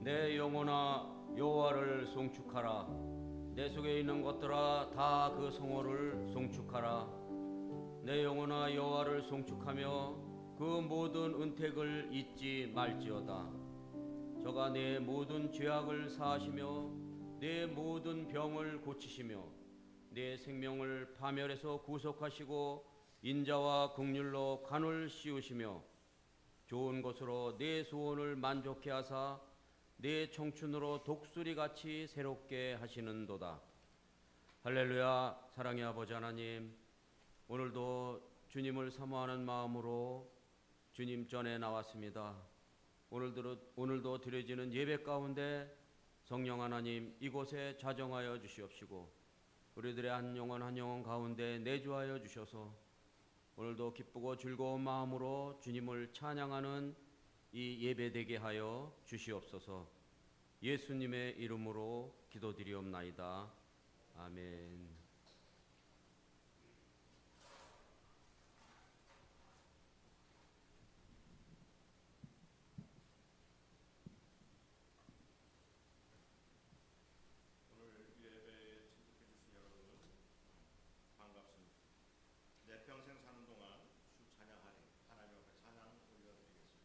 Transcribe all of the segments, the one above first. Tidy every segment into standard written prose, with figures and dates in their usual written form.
내 영혼아 여호와를 송축하라. 내 속에 있는 것들아 다 그 성호를 송축하라. 내 영혼아 여호와를 송축하며 그 모든 은택을 잊지 말지어다. 저가 내 모든 죄악을 사하시며 내 모든 병을 고치시며 내 생명을 파멸에서 구속하시고 인자와 긍휼로 간을 씌우시며 좋은 것으로 내 소원을 만족케 하사 내 청춘으로 독수리같이 새롭게 하시는도다. 할렐루야. 사랑의 아버지 하나님, 오늘도 주님을 사모하는 마음으로 주님 전에 나왔습니다. 오늘도 드려지는 예배 가운데 성령 하나님 이곳에 자정하여 주시옵시고 우리들의 한 영혼 가운데 내주하여 주셔서 오늘도 기쁘고 즐거운 마음으로 주님을 찬양하는 이 예배되게 하여 주시옵소서. 예수님의 이름으로 기도드리옵나이다. 아멘. 오늘 예배에 참석해주신 여러분 반갑습니다. 내 평생 사는 동안 주 찬양하리 하나님 앞에 찬양 올려드리겠습니다.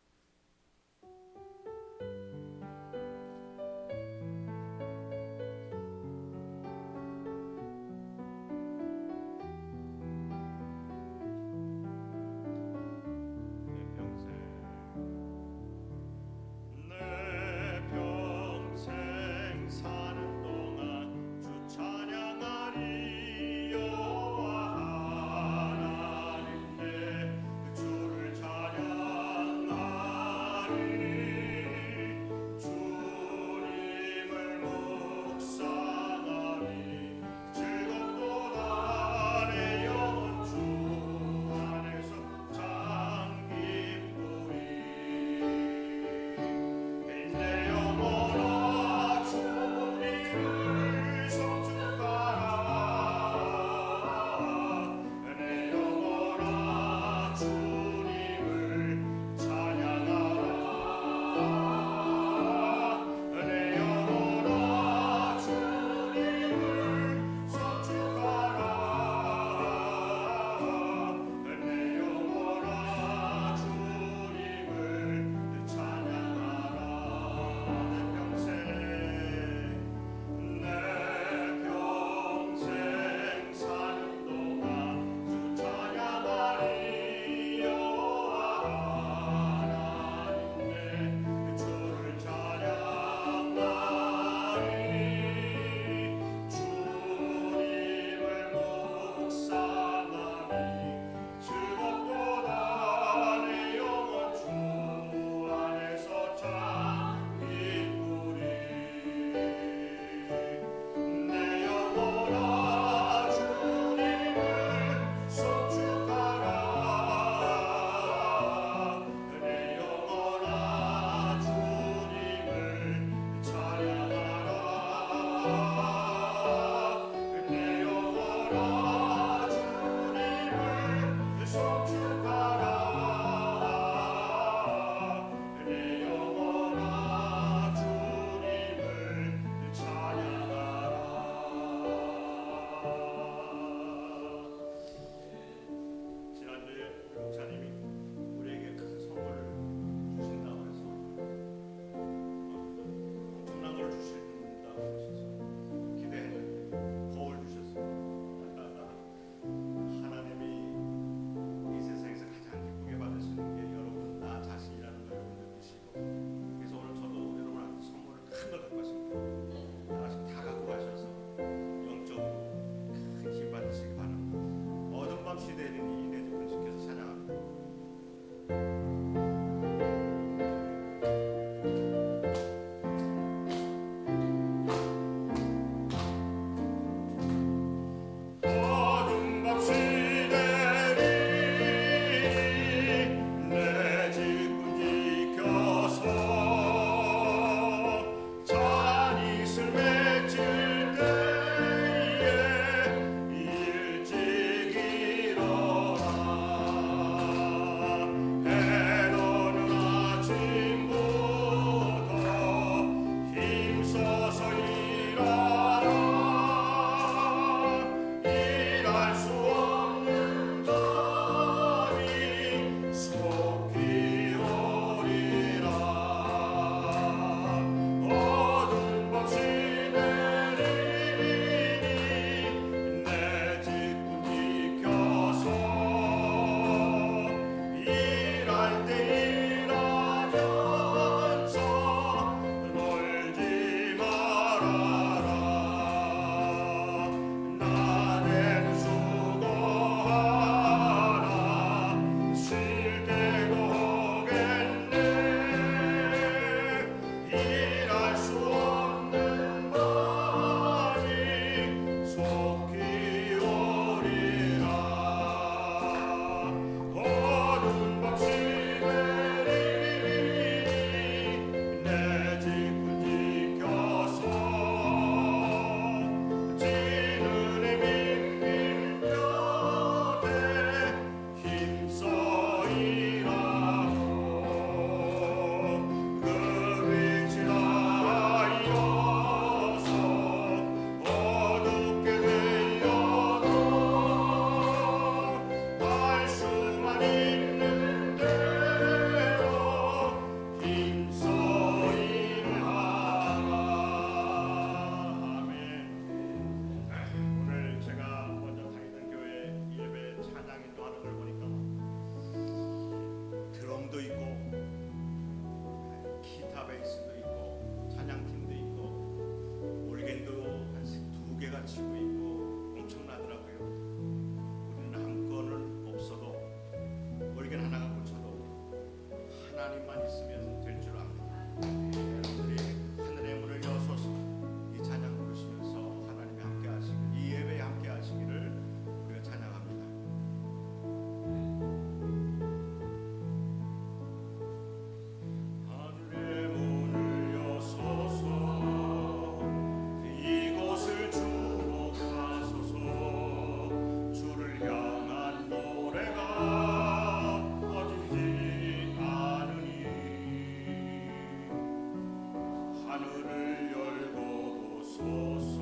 하늘을 열고 보소서.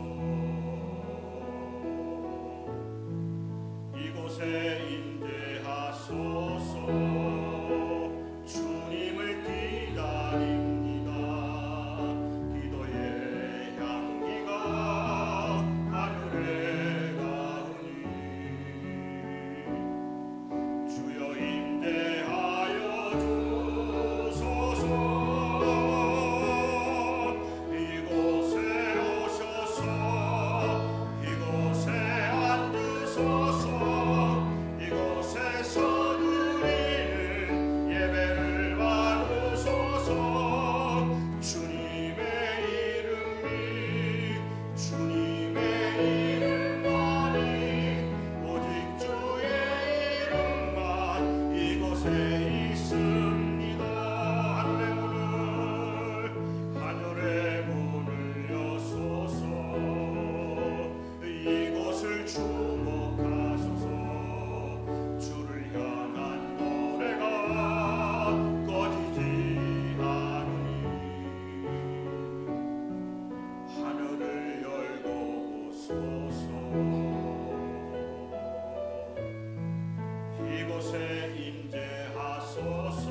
이곳에 임재하소서. 주님을 기다립니다. 기도의 향기가 하늘에 가으니 주여 임재하여 주소서. 이곳에 오셔서 이곳에 앉으소서. 이곳에서 누리는 예배를 받으소서. 주님의 이름이 주님의 이름만이 오직 주의 이름만 이곳에 있습니다. 하늘의 문을 여소서. 이곳을 주목하소서. 주를 향한 노래가 꺼지지 않으니 하늘을 열고 보소서. 이곳에 임재하소서.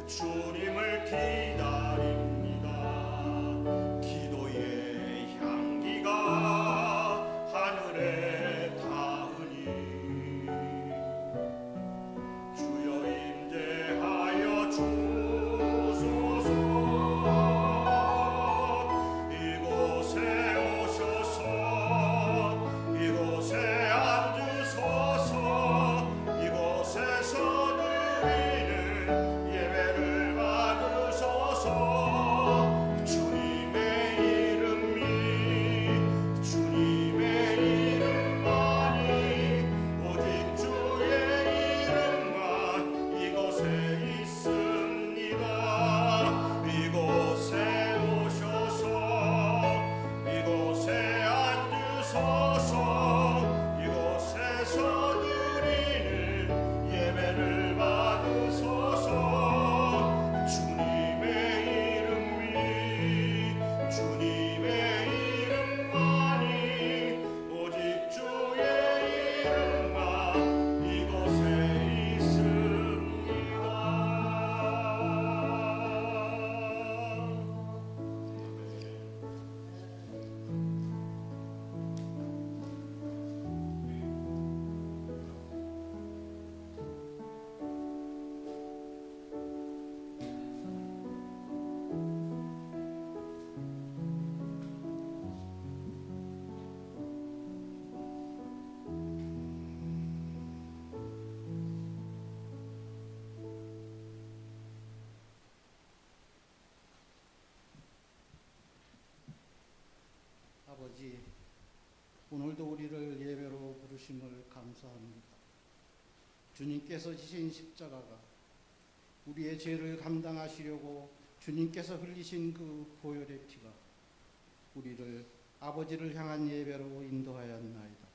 주님을 기다립니다. 기도의 향기가 하늘에 닿으니 주여 임재하여 주소서. 이곳에 오셔서 이곳에 앉으소서. 이곳에서 누리는 예배를 받으소서. 주님의 이름이 주님의 이름만이 오직 주의 이름만 이곳에 있습니다. 이곳에 오셔서 이곳에 앉으소서. 이곳에서 누리는 예배를 받으소서. 주님의 이름이 주님의 이름만이 오직 주의 이름만 이곳에 있습니다. 아버지, 오늘도 우리를 예배로 부르심을 감사합니다. 주님께서 지신 십자가가 우리의 죄를 감당하시려고 주님께서 흘리신 그 보혈의 피가 우리를 아버지를 향한 예배로 인도하였나이다.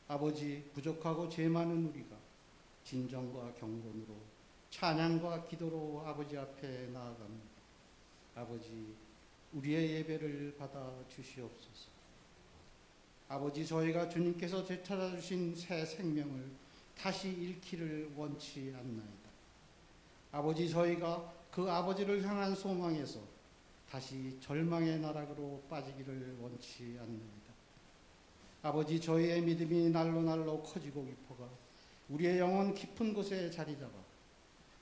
아버지, 부족하고 죄 많은 우리가 진정과 경건으로 찬양과 기도로 아버지 앞에 나아갑니다. 아버지, 우리의 예배를 받아 주시옵소서. 아버지, 저희가 주님께서 되찾아주신 새 생명을 다시 잃기를 원치 않나이다. 아버지, 저희가 그 아버지를 향한 소망에서 다시 절망의 나락으로 빠지기를 원치 않나이다. 아버지, 저희의 믿음이 날로 날로 커지고 깊어가 우리의 영혼 깊은 곳에 자리 잡아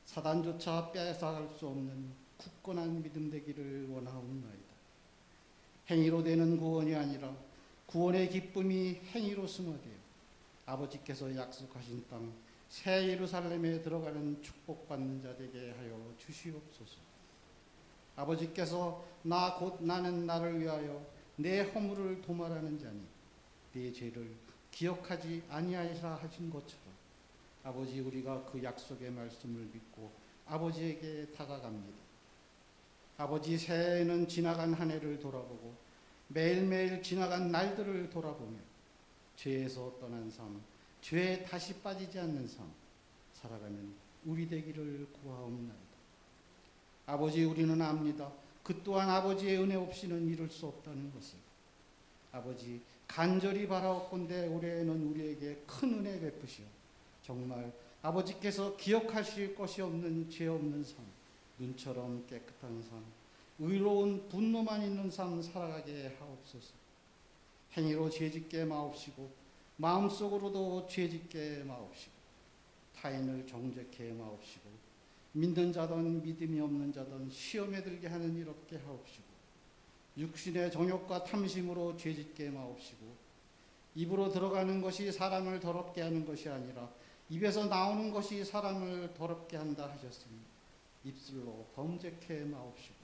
사단조차 빼앗아갈 수 없는 굳건한 믿음 되기를 원하옵나이다. 행위로 되는 구원이 아니라 구원의 기쁨이 행위로 승화되어 아버지께서 약속하신 땅 새 예루살렘에 들어가는 축복받는 자 되게 하여 주시옵소서. 아버지께서 나 곧 나는 나를 위하여 내 허물을 도말하는 자니 내 죄를 기억하지 아니하리라 하신 것처럼 아버지, 우리가 그 약속의 말씀을 믿고 아버지에게 다가갑니다. 아버지, 새해에는 지나간 한 해를 돌아보고 매일매일 지나간 날들을 돌아보며 죄에서 떠난 삶, 죄에 다시 빠지지 않는 삶 살아가는 우리 되기를 구하옵나이다. 아버지, 우리는 압니다. 그 또한 아버지의 은혜 없이는 이룰 수 없다는 것을 아버지 간절히 바라옵건대 올해에는 우리에게 큰 은혜 베푸시오. 정말 아버지께서 기억하실 것이 없는 죄 없는 삶, 눈처럼 깨끗한 삶, 의로운 분노만 있는 삶 살아가게 하옵소서. 행위로 죄짓게 마옵시고 마음속으로도 죄짓게 마옵시고 타인을 정죄케 마옵시고 믿는 자든 믿음이 없는 자든 시험에 들게 하는 일 없게 하옵시고 육신의 정욕과 탐심으로 죄짓게 마옵시고 입으로 들어가는 것이 사람을 더럽게 하는 것이 아니라 입에서 나오는 것이 사람을 더럽게 한다 하셨으니 입술로 범죄케 마옵시고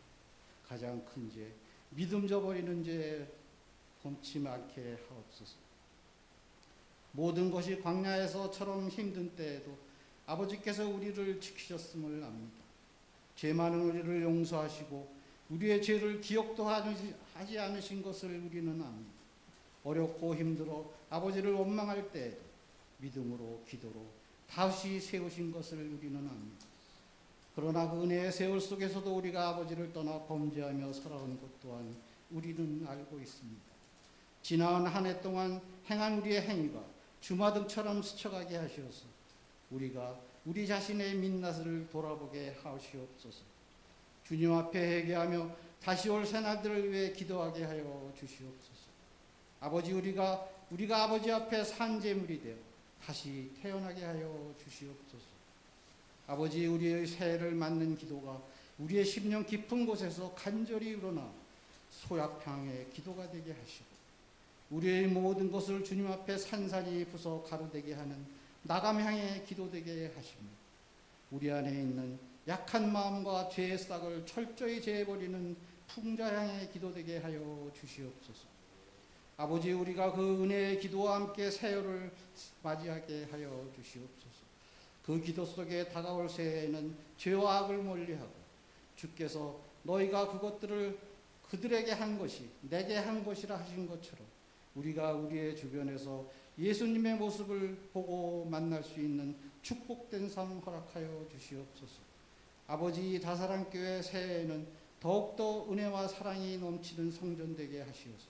가장 큰 죄 믿음 저버리는 죄 범치 않게 하옵소서. 모든 것이 광야에서처럼 힘든 때에도 아버지께서 우리를 지키셨음을 압니다. 죄 많은 우리를 용서하시고 우리의 죄를 기억도 하지 않으신 것을 우리는 압니다. 어렵고 힘들어 아버지를 원망할 때에도 믿음으로 기도로 다시 세우신 것을 우리는 압니다. 그러나 그 은혜의 세월 속에서도 우리가 아버지를 떠나 범죄하며 살아온 것 또한 우리는 알고 있습니다. 지나온 한 해 동안 행한 우리의 행위가 주마등처럼 스쳐가게 하시어서 우리가 우리 자신의 민낯을 돌아보게 하시옵소서. 주님 앞에 회개하며 다시 올 새날들을 위해 기도하게 하여 주시옵소서. 아버지 우리가 아버지 앞에 산재물이 되어 다시 태어나게 하여 주시옵소서. 아버지 우리의 새해를 맞는 기도가 우리의 심령 깊은 곳에서 간절히 우러나 소약평의 기도가 되게 하시고 우리의 모든 것을 주님 앞에 산산이 부서 가로되게 하는 나감향의 기도되게 하시며 우리 안에 있는 약한 마음과 죄의 싹을 철저히 제해버리는 풍자향의 기도되게 하여 주시옵소서. 아버지 우리가 그 은혜의 기도와 함께 새해를 맞이하게 하여 주시옵소서. 그 기도 속에 다가올 새해에는 죄와 악을 멀리하고 주께서 너희가 그것들을 그들에게 한 것이 내게 한 것이라 하신 것처럼 우리가 우리의 주변에서 예수님의 모습을 보고 만날 수 있는 축복된 삶 허락하여 주시옵소서. 아버지 다사랑교회 새해에는 더욱더 은혜와 사랑이 넘치는 성전 되게 하시어서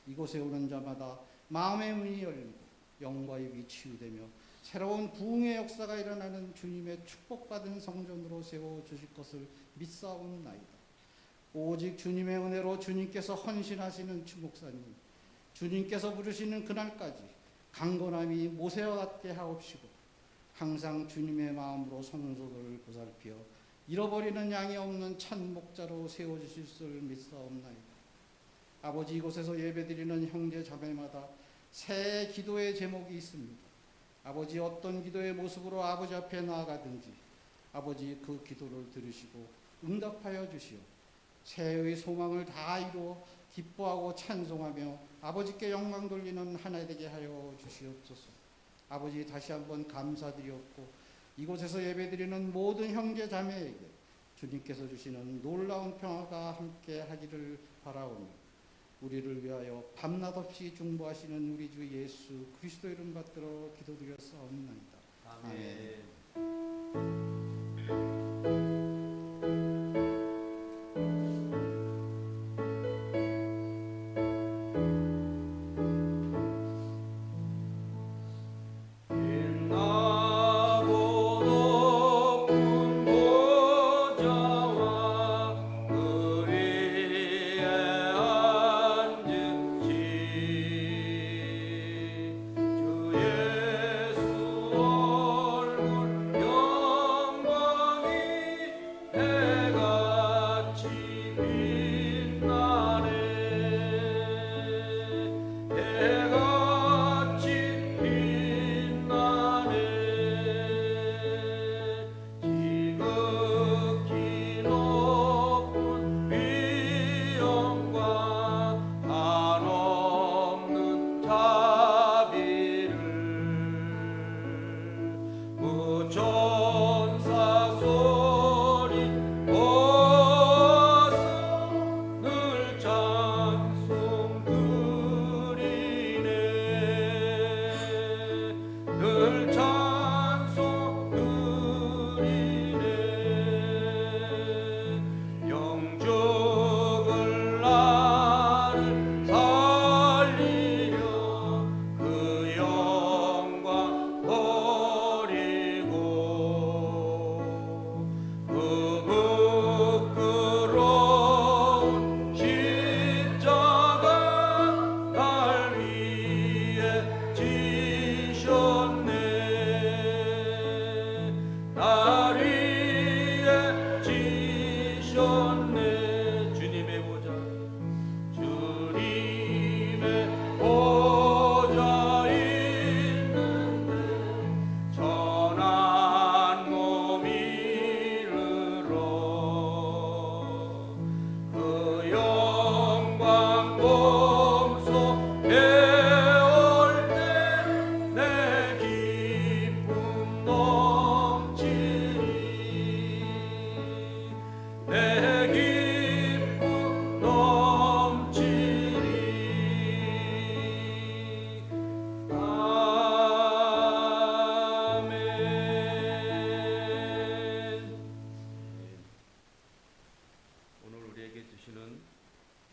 이곳에 오는 자마다 마음의 문이 열리고 영과 입이 치유되며 새로운 부흥의 역사가 일어나는 주님의 축복받은 성전으로 세워주실 것을 믿사옵나이다. 오직 주님의 은혜로 주님께서 헌신하시는 주목사님, 주님께서 부르시는 그날까지 강건함이 모세와 같게 하옵시고 항상 주님의 마음으로 성소를 보살피어 잃어버리는 양이 없는 참 목자로 세워주실 줄 믿사옵나이다. 아버지 이곳에서 예배드리는 형제 자매마다 새 기도의 제목이 있습니다. 아버지 어떤 기도의 모습으로 아버지 앞에 나아가든지 아버지 그 기도를 들으시고 응답하여 주시오. 새해의 소망을 다 이루어 기뻐하고 찬송하며 아버지께 영광 돌리는 하나 되게 하여 주시옵소서. 아버지 다시 한번 감사드리옵고 이곳에서 예배드리는 모든 형제 자매에게 주님께서 주시는 놀라운 평화가 함께 하기를 바라오며 우리를 위하여 밤낮 없이 중보하시는 우리 주 예수 그리스도 이름 받들어 기도드렸사옵나이다. 아멘. 예수 얼굴 영광이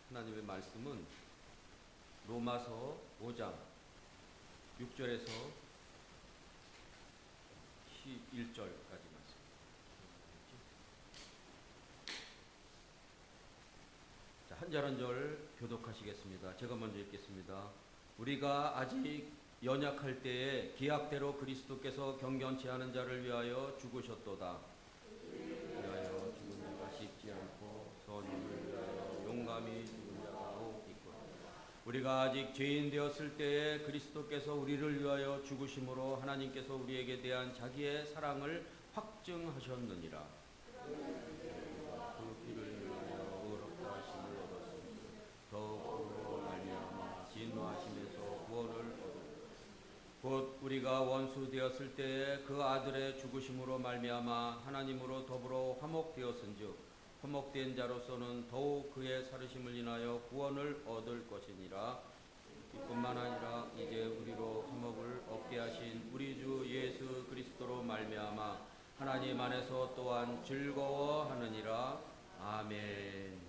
하나님의 말씀은 로마서 5장 6절에서 11절까지 말씀. 자, 한 절 한 절 교독하시겠습니다. 제가 먼저 읽겠습니다. 우리가 아직 연약할 때에 기약대로 그리스도께서 경건치 않은 자를 위하여 죽으셨도다. 위하여 죽은 자가 쉽지 않고 선인을 위하여 용감히 죽은 자가 더욱 있고 우리가 아직 죄인 되었을 때에 그리스도께서 우리를 위하여 죽으심으로 하나님께서 우리에게 대한 자기의 사랑을 확증하셨느니라. 그 피를 위하여 의롭다 하심을 얻었으니 더욱으로 말미암아 진노하심에서 구원을 얻었다. 곧 우리가 원수 되었을 때에 그 아들의 죽으심으로 말미암아 하나님으로 더불어 화목되었은즉 화목된 자로서는 더욱 그의 살으심을 인하여 구원을 얻을 것이니라. 이뿐만 아니라 이제 우리로 화목을 얻게 하신 우리 주 예수 그리스도로 말미암아 하나님 안에서 또한 즐거워하느니라. 아멘.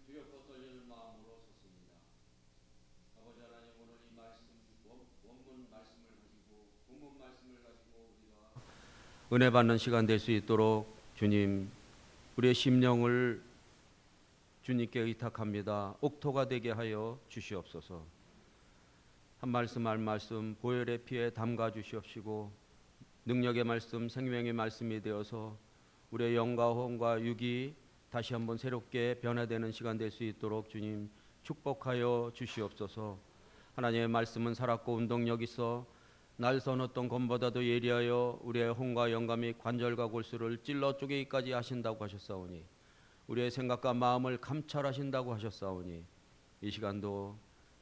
두렵고 떨리는 마음으로 섰습니다. 아버지 하나님, 오늘 이 말씀 원문 말씀을 가지고 본문 말씀을 가지고 우리가 은혜 받는 시간 될 수 있도록 주님, 우리의 심령을 주님께 의탁합니다. 옥토가 되게 하여 주시옵소서. 한 말씀 한 말씀 보혈의 피에 담가 주시옵시고 능력의 말씀, 생명의 말씀이 되어서 우리의 영과 혼과 육이 다시 한번 새롭게 변화되는 시간 될 수 있도록 주님 축복하여 주시옵소서. 하나님의 말씀은 살았고 운동력 있어 날선 어떤 검보다도 예리하여 우리의 혼과 영과 및 관절과 골수를 찔러 쪼개기까지 하신다고 하셨사오니, 우리의 생각과 마음을 감찰하신다고 하셨사오니, 이 시간도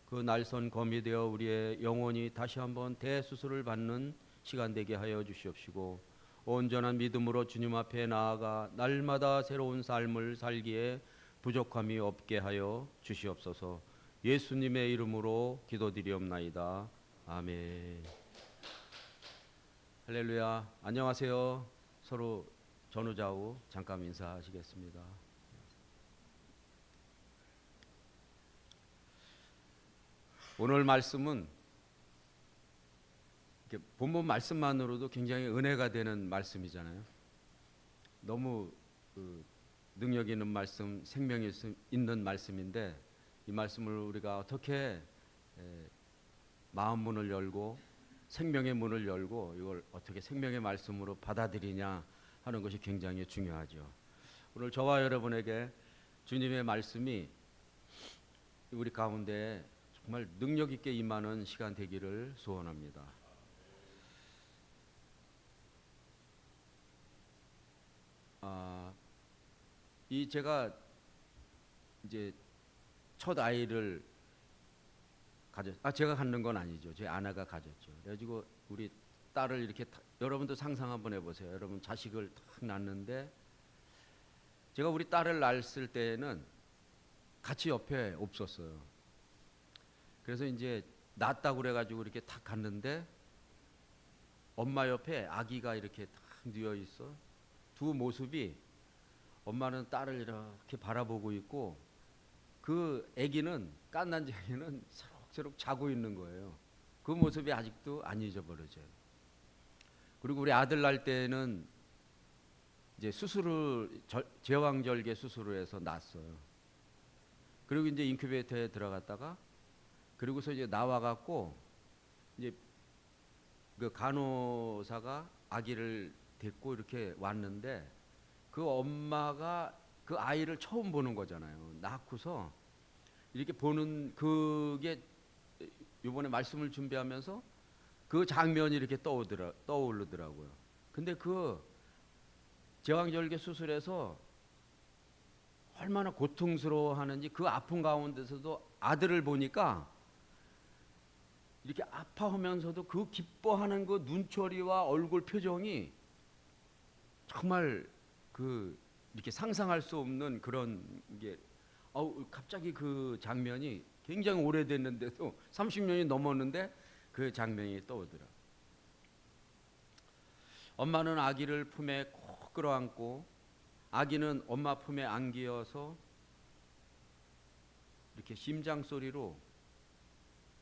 그 날선 검이 되어 우리의 영혼이 다시 한번 대수술을 받는 시간 되게 하여 주시옵시고, 온전한 믿음으로 주님 앞에 나아가 날마다 새로운 삶을 살기에 부족함이 없게 하여 주시옵소서. 예수님의 이름으로 기도드리옵나이다. 아멘. 할렐루야. 안녕하세요. 서로 전후좌우 잠깐 인사하시겠습니다. 오늘 말씀은 본문 말씀만으로도 굉장히 은혜가 되는 말씀이잖아요. 너무 능력 있는 말씀, 생명이 있는 말씀인데, 이 말씀을 우리가 어떻게 마음 문을 열고 생명의 문을 열고 이걸 어떻게 생명의 말씀으로 받아들이냐 하는 것이 굉장히 중요하죠. 오늘 저와 여러분에게 주님의 말씀이 우리 가운데 정말 능력 있게 임하는 시간 되기를 소원합니다. 제가 이제 첫 아이를 제가 갖는 건 아니죠. 제 아내가 가졌죠. 그래가지고 우리 딸을 이렇게 여러분도 상상 한번 해보세요. 여러분 자식을 딱 낳는데, 제가 우리 딸을 낳았을 때는 같이 옆에 없었어요. 그래서 이제 낳았다고 그래가지고 이렇게 딱 갔는데 엄마 옆에 아기가 이렇게 딱 누워 있어. 두 모습이, 엄마는 딸을 이렇게 바라보고 있고 그 아기는, 갓난지 아기는 새록새록 자고 있는 거예요. 그 모습이 아직도 안 잊어버려져요. 그리고 우리 아들 낳을 때는 이제 제왕절개 수술을 해서 낳았어요. 그리고 이제 인큐베이터에 들어갔다가, 그리고서 이제 나와갖고 이제 그 간호사가 아기를 데리고 이렇게 왔는데, 그 엄마가 그 아이를 처음 보는 거잖아요. 낳고서 이렇게 보는 그게, 이번에 말씀을 준비하면서 그 장면이 이렇게 떠오르더라고요. 근데 그 제왕절개 수술에서 얼마나 고통스러워하는지, 그 아픈 가운데서도 아들을 보니까 이렇게 아파하면서도 그 기뻐하는 그 눈초리와 얼굴 표정이 정말 이렇게 상상할 수 없는 그런 게, 갑자기 그 장면이 굉장히 오래됐는데도 30년이 넘었는데 그 장면이 떠오르더라. 엄마는 아기를 품에 꼭 끌어안고 아기는 엄마 품에 안기어서 이렇게 심장 소리로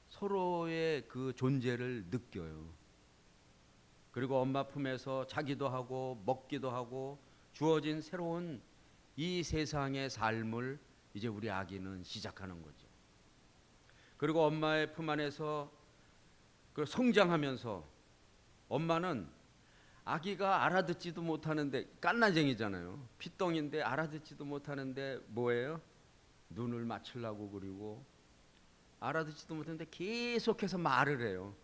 서로의 그 존재를 느껴요. 그리고 엄마 품에서 자기도 하고 먹기도 하고 주어진 새로운 이 세상의 삶을 이제 우리 아기는 시작하는 거죠. 그리고 엄마의 품 안에서 성장하면서, 엄마는 아기가 알아듣지도 못하는데, 깐난쟁이잖아요. 피똥인데 알아듣지도 못하는데 뭐예요? 눈을 맞추려고, 그리고 알아듣지도 못하는데 계속해서 말을 해요.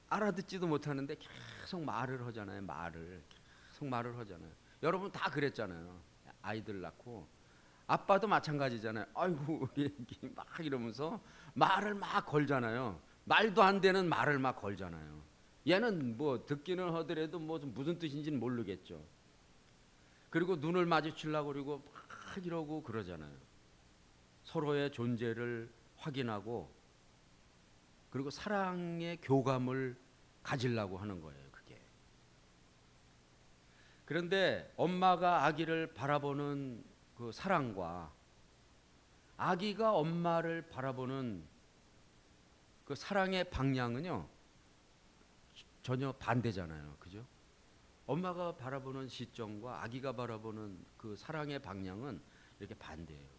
알아듣지도 못하는데 계속 말을 하잖아요. 계속 말을 하잖아요. 여러분 다 그랬잖아요. 아이들 낳고 아빠도 마찬가지잖아요. 아이고 우리 애기 막 이러면서 말을 막 걸잖아요. 말도 안 되는 말을 막 걸잖아요. 얘는 뭐 듣기는 하더라도 뭐 무슨 뜻인지는 모르겠죠. 그리고 눈을 마주치려고 그러고 막 이러고 그러잖아요. 서로의 존재를 확인하고, 그리고 사랑의 교감을 가지려고 하는 거예요, 그게. 그런데 엄마가 아기를 바라보는 그 사랑과 아기가 엄마를 바라보는 그 사랑의 방향은요 전혀 반대잖아요. 그죠? 엄마가 바라보는 시점과 아기가 바라보는 그 사랑의 방향은 이렇게 반대예요.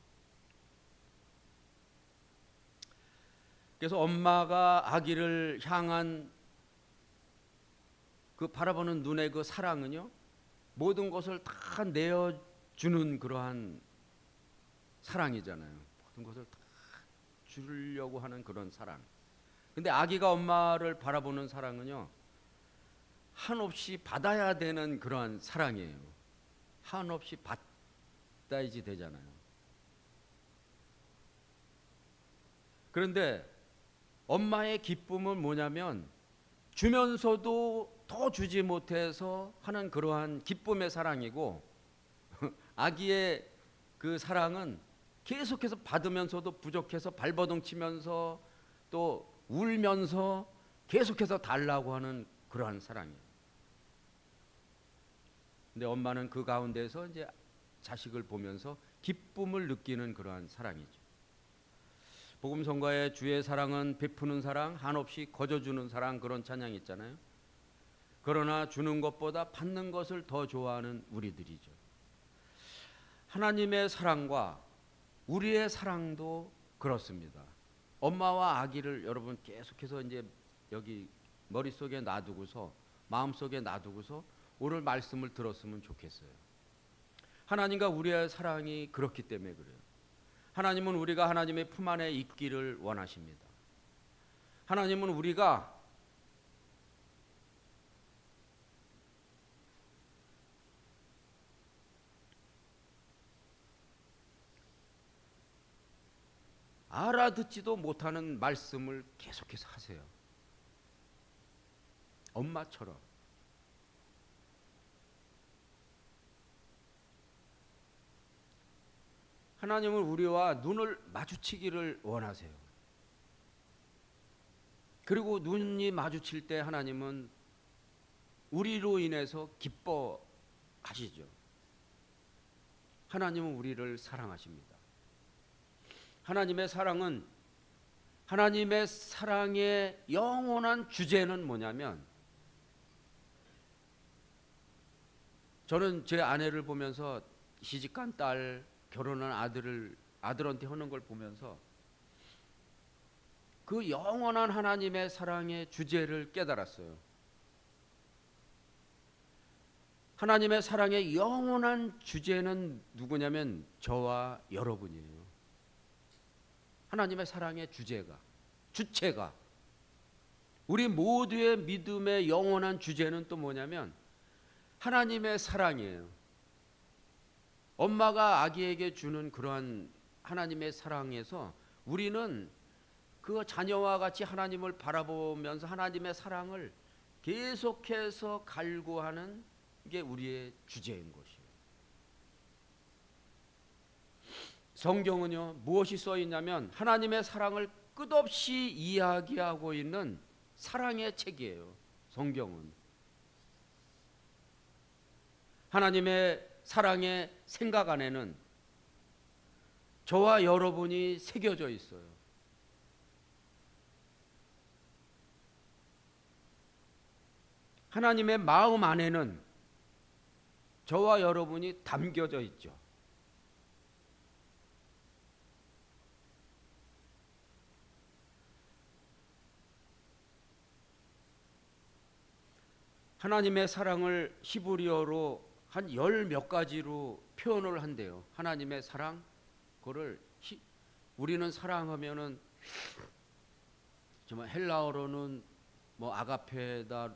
그래서 엄마가 아기를 향한 그 바라보는 눈의 그 사랑은요 모든 것을 다 내어주는 그러한 사랑이잖아요. 모든 것을 다 주려고 하는 그런 사랑. 근데 아기가 엄마를 바라보는 사랑은요 한없이 받아야 되는 그러한 사랑이에요. 한없이 받아야지 되잖아요. 그런데 엄마의 기쁨은 뭐냐면 주면서도 더 주지 못해서 하는 그러한 기쁨의 사랑이고 아기의 그 사랑은 계속해서 받으면서도 부족해서 발버둥 치면서 또 울면서 계속해서 달라고 하는 그러한 사랑이에요. 근데 엄마는 그 가운데서 이제 자식을 보면서 기쁨을 느끼는 그러한 사랑이죠. 복음 성가의 주의 사랑은 베푸는 사랑, 한없이 거저주는 사랑, 그런 찬양이 있잖아요. 그러나 주는 것보다 받는 것을 더 좋아하는 우리들이죠. 하나님의 사랑과 우리의 사랑도 그렇습니다. 엄마와 아기를 여러분 계속해서 이제 여기 머릿속에 놔두고서 마음속에 놔두고서 오늘 말씀을 들었으면 좋겠어요. 하나님과 우리의 사랑이 그렇기 때문에 그래요. 하나님은 우리가 하나님의 품 안에 있기를 원하십니다. 하나님은 우리가 알아듣지도 못하는 말씀을 계속해서 하세요. 엄마처럼. 하나님은 우리와 눈을 마주치기를 원하세요. 그리고 눈이 마주칠 때 하나님은 우리로 인해서 기뻐하시죠. 하나님은 우리를 사랑하십니다. 하나님의 사랑은, 하나님의 사랑의 영원한 주제는 뭐냐면, 저는 제 아내를 보면서 시집간 딸, 결혼한 아들한테 하는 걸 보면서 그 영원한 하나님의 사랑의 주제를 깨달았어요. 하나님의 사랑의 영원한 주제는 누구냐면 저와 여러분이에요. 하나님의 사랑의 주체가 우리 모두의 믿음의 영원한 주제는 또 뭐냐면 하나님의 사랑이에요. 엄마가 아기에게 주는 그러한 하나님의 사랑에서 우리는 그 자녀와 같이 하나님을 바라보면서 하나님의 사랑을 계속해서 갈구하는 게 우리의 주제인 것이에요. 성경은요 무엇이 써 있냐면 하나님의 사랑을 끝없이 이야기하고 있는 사랑의 책이에요. 성경은 하나님의 사랑의 생각 안에는 저와 여러분이 새겨져 있어요. 하나님의 마음 안에는 저와 여러분이 담겨져 있죠. 하나님의 사랑을 히브리어로 한 열 몇 가지로 표현을 한대요. 하나님의 사랑, 그거를 우리는 사랑하면은 정말 헬라어로는 뭐 아가페다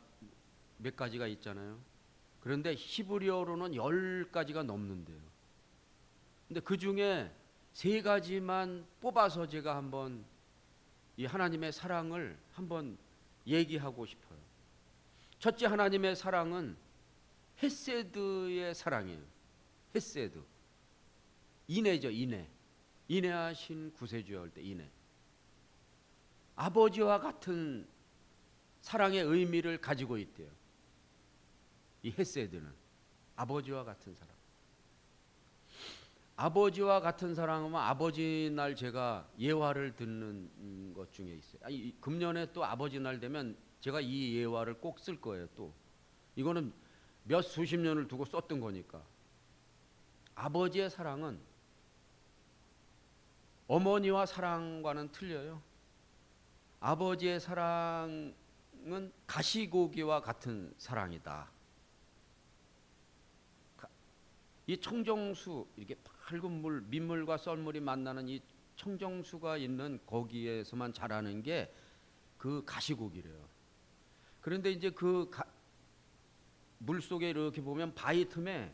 몇 가지가 있잖아요. 그런데 히브리어로는 10가지가 넘는데요. 근데 그 중에 3가지만 뽑아서 제가 한번 이 하나님의 사랑을 한번 얘기하고 싶어요. 첫째, 하나님의 사랑은 헤세드의 사랑이에요. 헤세드. 인애죠, 인애. 인애하신 구세주여 할 때 인애. 아버지와 같은 사랑의 의미를 가지고 있대요. 이 헤세드는 아버지와 같은 사랑. 아버지와 같은 사랑하면 아버지 날 제가 예화를 듣는 것 중에 있어요. 금년에 또 아버지 날 되면 제가 이 예화를 꼭 쓸 거예요. 또 이거는 몇 수십 년을 두고 썼던 거니까. 아버지의 사랑은 어머니와 사랑과는 틀려요. 아버지의 사랑은 가시고기와 같은 사랑이다. 이 청정수, 이렇게 밝은 물, 민물과 썰물이 만나는 이 청정수가 있는 거기에서만 자라는 게 그 가시고기래요. 그런데 이제 물 속에 이렇게 보면 바위 틈에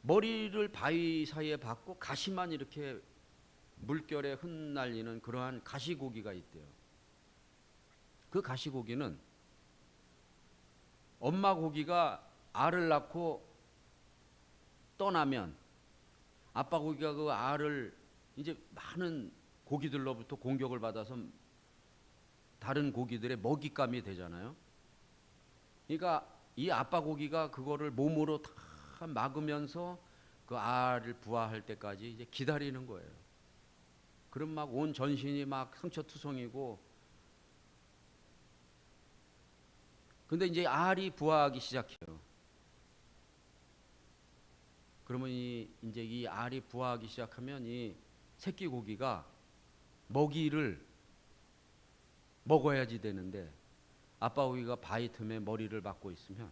머리를 바위 사이에 박고 가시만 이렇게 물결에 흩날리는 그러한 가시고기가 있대요. 그 가시고기는 엄마 고기가 알을 낳고 떠나면 아빠 고기가 그 알을 이제 많은 고기들로부터 공격을 받아서 다른 고기들의 먹잇감이 되잖아요. 그러니까 이 아빠 고기가 그거를 몸으로 다 막으면서 그 알을 부화할 때까지 이제 기다리는 거예요. 그럼 막 온 전신이 막 상처투성이고, 근데 이제 알이 부화하기 시작해요. 그러면 이제 이 알이 부화하기 시작하면 이 새끼 고기가 먹이를 먹어야지 되는데 아빠 고기가 바위 틈에 머리를 박고 있으면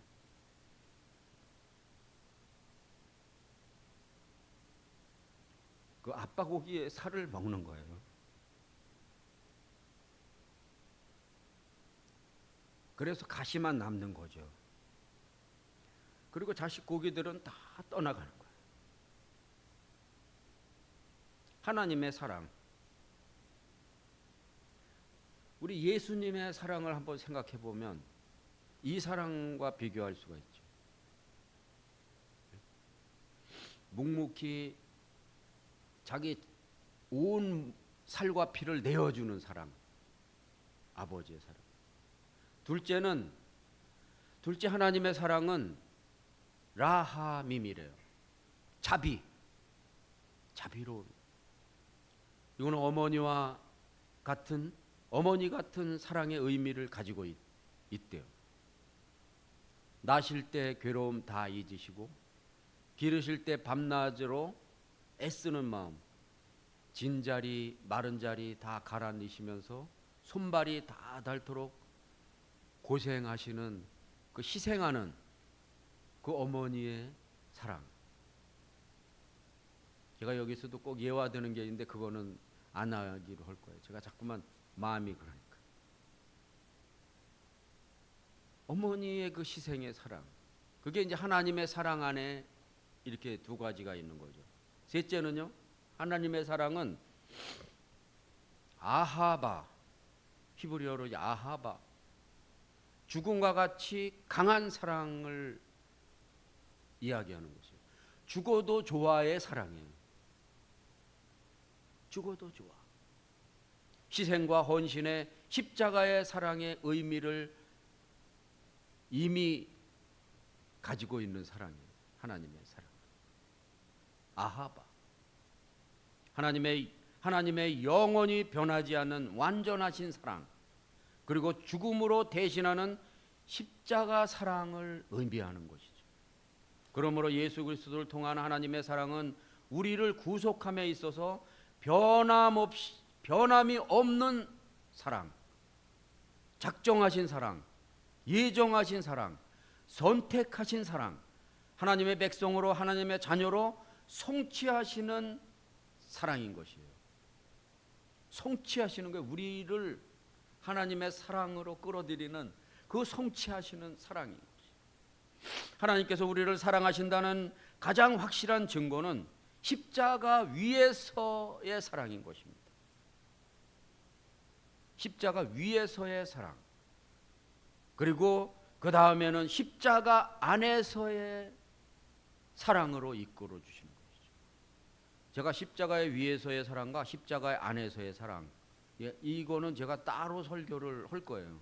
그 아빠 고기의 살을 먹는 거예요. 그래서 가시만 남는 거죠. 그리고 자식 고기들은 다 떠나가는 거예요. 하나님의 사랑, 우리 예수님의 사랑을 한번 생각해 보면 이 사랑과 비교할 수가 있죠. 묵묵히 자기 온 살과 피를 내어주는 사랑, 아버지의 사랑. 둘째 하나님의 사랑은 라하밈이래요. 자비로운. 이거는 어머니 같은 사랑의 의미를 가지고 있대요. 나실 때 괴로움 다 잊으시고 기르실 때 밤낮으로 애쓰는 마음, 진자리 마른 자리 다 가라앉히시면서 손발이 다 닳도록 고생하시는 그 희생하는 그 어머니의 사랑. 제가 여기서도 꼭 예화되는 게 있는데 그거는 안 하기로 할 거예요. 제가 자꾸만 마음이 그러니까. 어머니의 그 희생의 사랑, 그게 이제 하나님의 사랑 안에 이렇게 두 가지가 있는 거죠. 셋째는요, 하나님의 사랑은 아하바, 히브리어로 아하바, 죽음과 같이 강한 사랑을 이야기하는 것이에요. 죽어도 좋아의 사랑이에요. 죽어도 좋아. 희생과 헌신의 십자가의 사랑의 의미를 이미 가지고 있는 사랑이에요. 하나님의 사랑. 아하바. 하나님의 영원히 변하지 않는 완전하신 사랑, 그리고 죽음으로 대신하는 십자가 사랑을 의미하는 것이죠. 그러므로 예수 그리스도를 통한 하나님의 사랑은 우리를 구속함에 있어서 변함이 없는 사랑, 작정하신 사랑, 예정하신 사랑, 선택하신 사랑, 하나님의 백성으로 하나님의 자녀로 성취하시는 사랑인 것이에요. 성취하시는 게 우리를 하나님의 사랑으로 끌어들이는 그 성취하시는 사랑인 것이에요. 하나님께서 우리를 사랑하신다는 가장 확실한 증거는 십자가 위에서의 사랑인 것입니다. 십자가 위에서의 사랑. 그리고 그 다음에는 십자가 안에서의 사랑으로 이끌어 주시는 것이죠. 제가 십자가의 위에서의 사랑과 십자가의 안에서의 사랑, 이거는 제가 따로 설교를 할 거예요.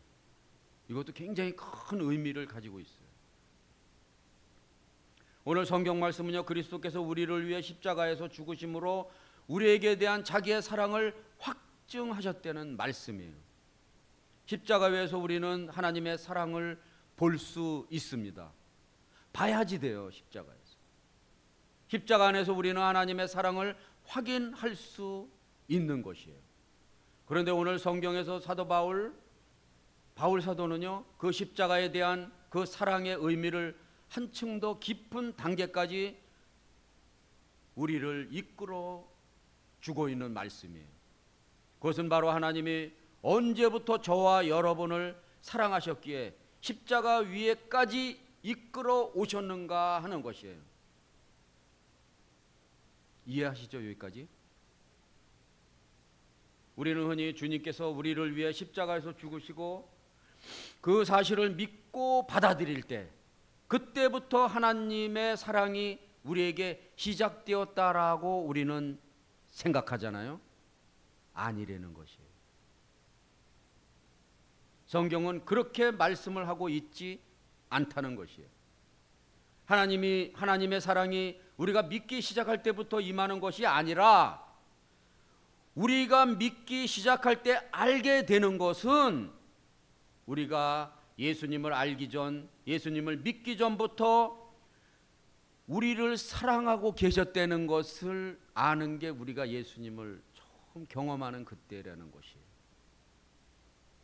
이것도 굉장히 큰 의미를 가지고 있어요. 오늘 성경 말씀은요, 그리스도께서 우리를 위해 십자가에서 죽으심으로 우리에게 대한 자기의 사랑을 확증하셨다는 말씀이에요. 십자가 위에서 우리는 하나님의 사랑을 볼 수 있습니다. 봐야지 돼요. 십자가 안에서 우리는 하나님의 사랑을 확인할 수 있는 것이에요. 그런데 오늘 성경에서 사도 바울 사도는요, 그 십자가에 대한 그 사랑의 의미를 한층 더 깊은 단계까지 우리를 이끌어 주고 있는 말씀이에요. 그것은 바로 하나님이 언제부터 저와 여러분을 사랑하셨기에 십자가 위에까지 이끌어 오셨는가 하는 것이에요. 이해하시죠? 여기까지? 우리는 흔히 주님께서 우리를 위해 십자가에서 죽으시고 그 사실을 믿고 받아들일 때, 그때부터 하나님의 사랑이 우리에게 시작되었다라고 우리는 생각하잖아요. 아니라는 것이에요. 성경은 그렇게 말씀을 하고 있지 않다는 것이에요. 하나님의 사랑이 우리가 믿기 시작할 때부터 임하는 것이 아니라, 우리가 믿기 시작할 때 알게 되는 것은 우리가 예수님을 알기 전, 예수님을 믿기 전부터 우리를 사랑하고 계셨다는 것을 아는 게 우리가 예수님을 처음 경험하는 그때라는 것이에요.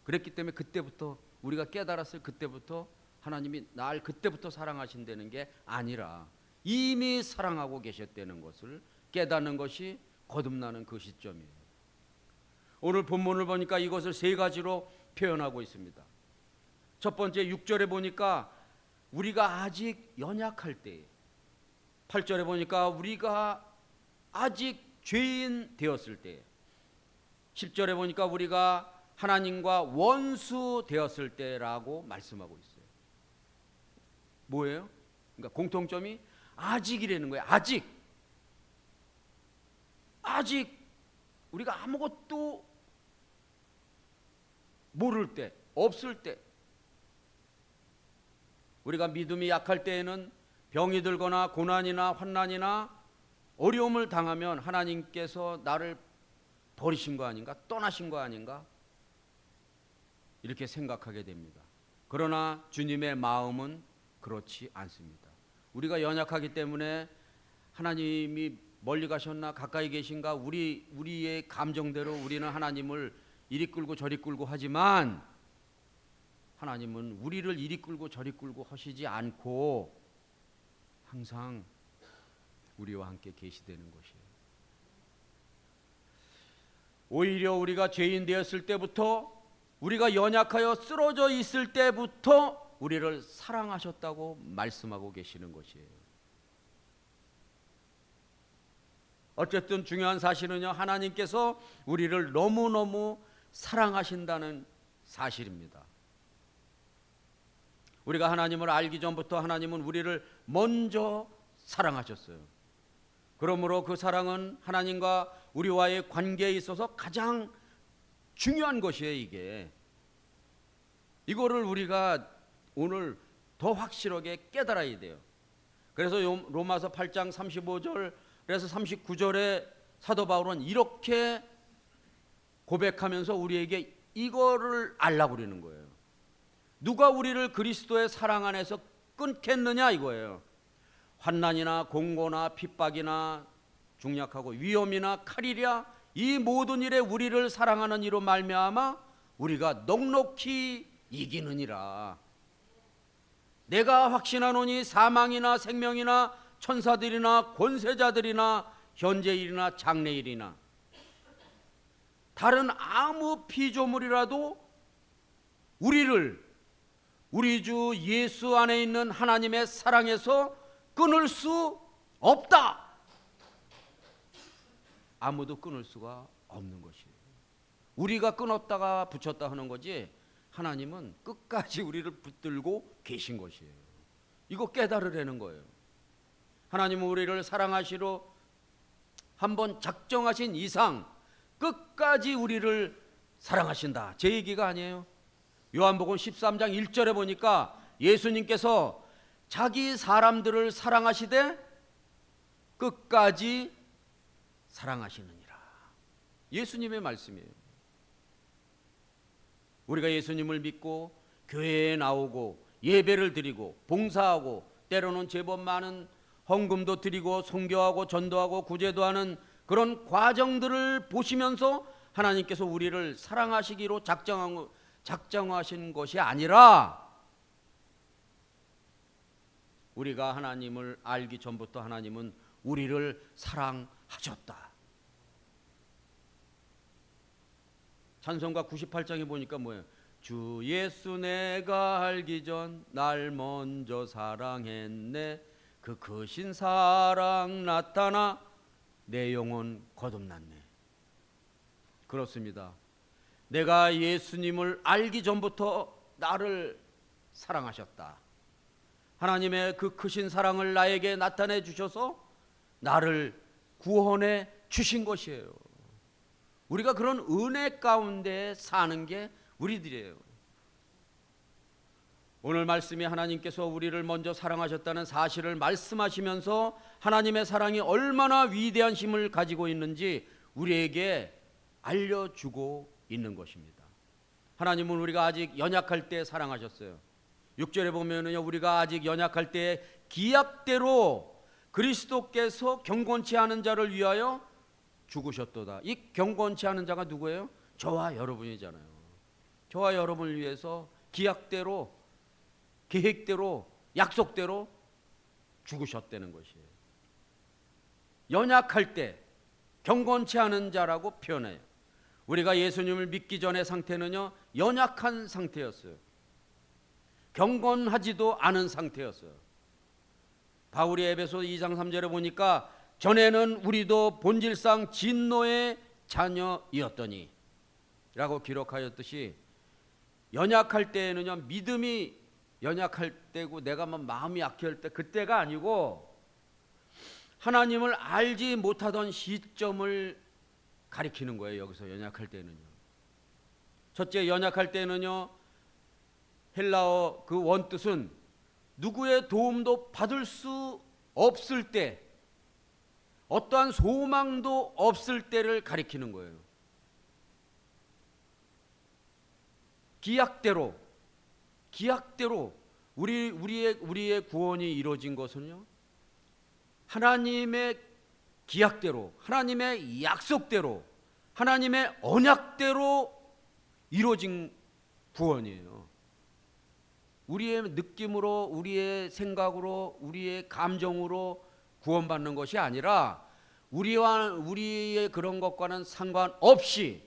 그랬기 때문에 그때부터 우리가 깨달았을 그때부터 하나님이 날 그때부터 사랑하신다는 게 아니라 이미 사랑하고 계셨다는 것을 깨닫는 것이 거듭나는 그 시점이에요. 오늘 본문을 보니까 이것을 세 가지로 표현하고 있습니다. 첫 번째 6절에 보니까 우리가 아직 연약할 때, 8절에 보니까 우리가 아직 죄인 되었을 때, 10절에 보니까 우리가 하나님과 원수 되었을 때라고 말씀하고 있어요. 뭐예요? 그러니까 공통점이 아직이라는 거예요. 아직 우리가 아무것도 모를 때, 없을 때, 우리가 믿음이 약할 때에는 병이 들거나 고난이나 환난이나 어려움을 당하면 하나님께서 나를 버리신 거 아닌가? 떠나신 거 아닌가? 이렇게 생각하게 됩니다. 그러나 주님의 마음은 그렇지 않습니다. 우리가 연약하기 때문에 하나님이 멀리 가셨나 가까이 계신가, 우리의 감정대로 우리는 하나님을 이리 끌고 저리 끌고 하지만, 하나님은 우리를 이리 끌고 저리 끌고 하시지 않고 항상 우리와 함께 계시다는 것이에요. 오히려 우리가 죄인 되었을 때부터, 우리가 연약하여 쓰러져 있을 때부터 우리를 사랑하셨다고 말씀하고 계시는 것이에요. 어쨌든 중요한 사실은요, 하나님께서 우리를 너무너무 사랑하신다는 사실입니다. 우리가 하나님을 알기 전부터 하나님은 우리를 먼저 사랑하셨어요. 그러므로 그 사랑은 하나님과 우리와의 관계에 있어서 가장 중요한 것이에요. 이거를 우리가 오늘 더 확실하게 깨달아야 돼요. 그래서 로마서 8장 35절에서 39절에 사도 바울은 이렇게 고백하면서 우리에게 이거를 알라고 그러는 거예요. 누가 우리를 그리스도의 사랑 안에서 끊겠느냐 이거예요. 환난이나 공고나 핍박이나 중약하고 위험이나 칼이랴, 이 모든 일에 우리를 사랑하는 이로 말미암아 우리가 넉넉히 이기느니라. 내가 확신하노니 사망이나 생명이나 천사들이나 권세자들이나 현재일이나 장래일이나 다른 아무 피조물이라도 우리를 우리 주 예수 안에 있는 하나님의 사랑에서 끊을 수 없다. 아무도 끊을 수가 없는 것이에요. 우리가 끊었다가 붙였다 하는 거지, 하나님은 끝까지 우리를 붙들고 계신 것이에요. 이거 깨달으라는 거예요. 하나님은 우리를 사랑하시러 한번 작정하신 이상 끝까지 우리를 사랑하신다. 제 얘기가 아니에요. 요한복음 13장 1절에 보니까 예수님께서 자기 사람들을 사랑하시되 끝까지 사랑하시느니라. 예수님의 말씀이에요. 우리가 예수님을 믿고 교회에 나오고 예배를 드리고 봉사하고 때로는 제법 많은 헌금도 드리고 선교하고 전도하고 구제도 하는 그런 과정들을 보시면서 하나님께서 우리를 사랑하시기로 작정하신 것이 아니라, 우리가 하나님을 알기 전부터 하나님은 우리를 사랑하셨다. 찬송가 98장에 보니까 뭐예요? 주 예수 내가 알기 전 날 먼저 사랑했네. 그 크신 사랑 나타나 내 영혼 거듭났네. 그렇습니다. 내가 예수님을 알기 전부터 나를 사랑하셨다. 하나님의 그 크신 사랑을 나에게 나타내 주셔서 나를 구원해 주신 것이에요. 우리가 그런 은혜 가운데 사는 게 우리들이에요. 오늘 말씀이 하나님께서 우리를 먼저 사랑하셨다는 사실을 말씀하시면서 하나님의 사랑이 얼마나 위대한 힘을 가지고 있는지 우리에게 알려주고 있는 것입니다. 하나님은 우리가 아직 연약할 때 사랑하셨어요. 6절에 보면은요, 우리가 아직 연약할 때 기약대로 그리스도께서 경건치 않은 자를 위하여 죽으셨도다. 이 경건치 않은 자가 누구예요? 저와 여러분이잖아요. 저와 여러분을 위해서 기약대로, 계획대로, 약속대로 죽으셨다는 것이에요. 연약할 때 경건치 않은 자라고 표현해요. 우리가 예수님을 믿기 전의 상태는요, 연약한 상태였어요. 경건하지도 않은 상태였어요. 바울이 에베소 2장 3절에 보니까 전에는 우리도 본질상 진노의 자녀이었더니 라고 기록하였듯이, 연약할 때에는요, 믿음이 연약할 때고 내가 마음이 약할 때, 그때가 아니고 하나님을 알지 못하던 시점을 가리키는 거예요. 여기서 연약할 때는요. 첫째, 연약할 때는요, 헬라어 그 원뜻은 누구의 도움도 받을 수 없을 때, 어떠한 소망도 없을 때를 가리키는 거예요. 기약대로 우리의 구원이 이루어진 것은요, 하나님의 기약대로, 하나님의 약속대로, 하나님의 언약대로 이루어진 구원이에요. 우리의 느낌으로, 우리의 생각으로, 우리의 감정으로 구원받는 것이 아니라 우리의 그런 것과는 상관없이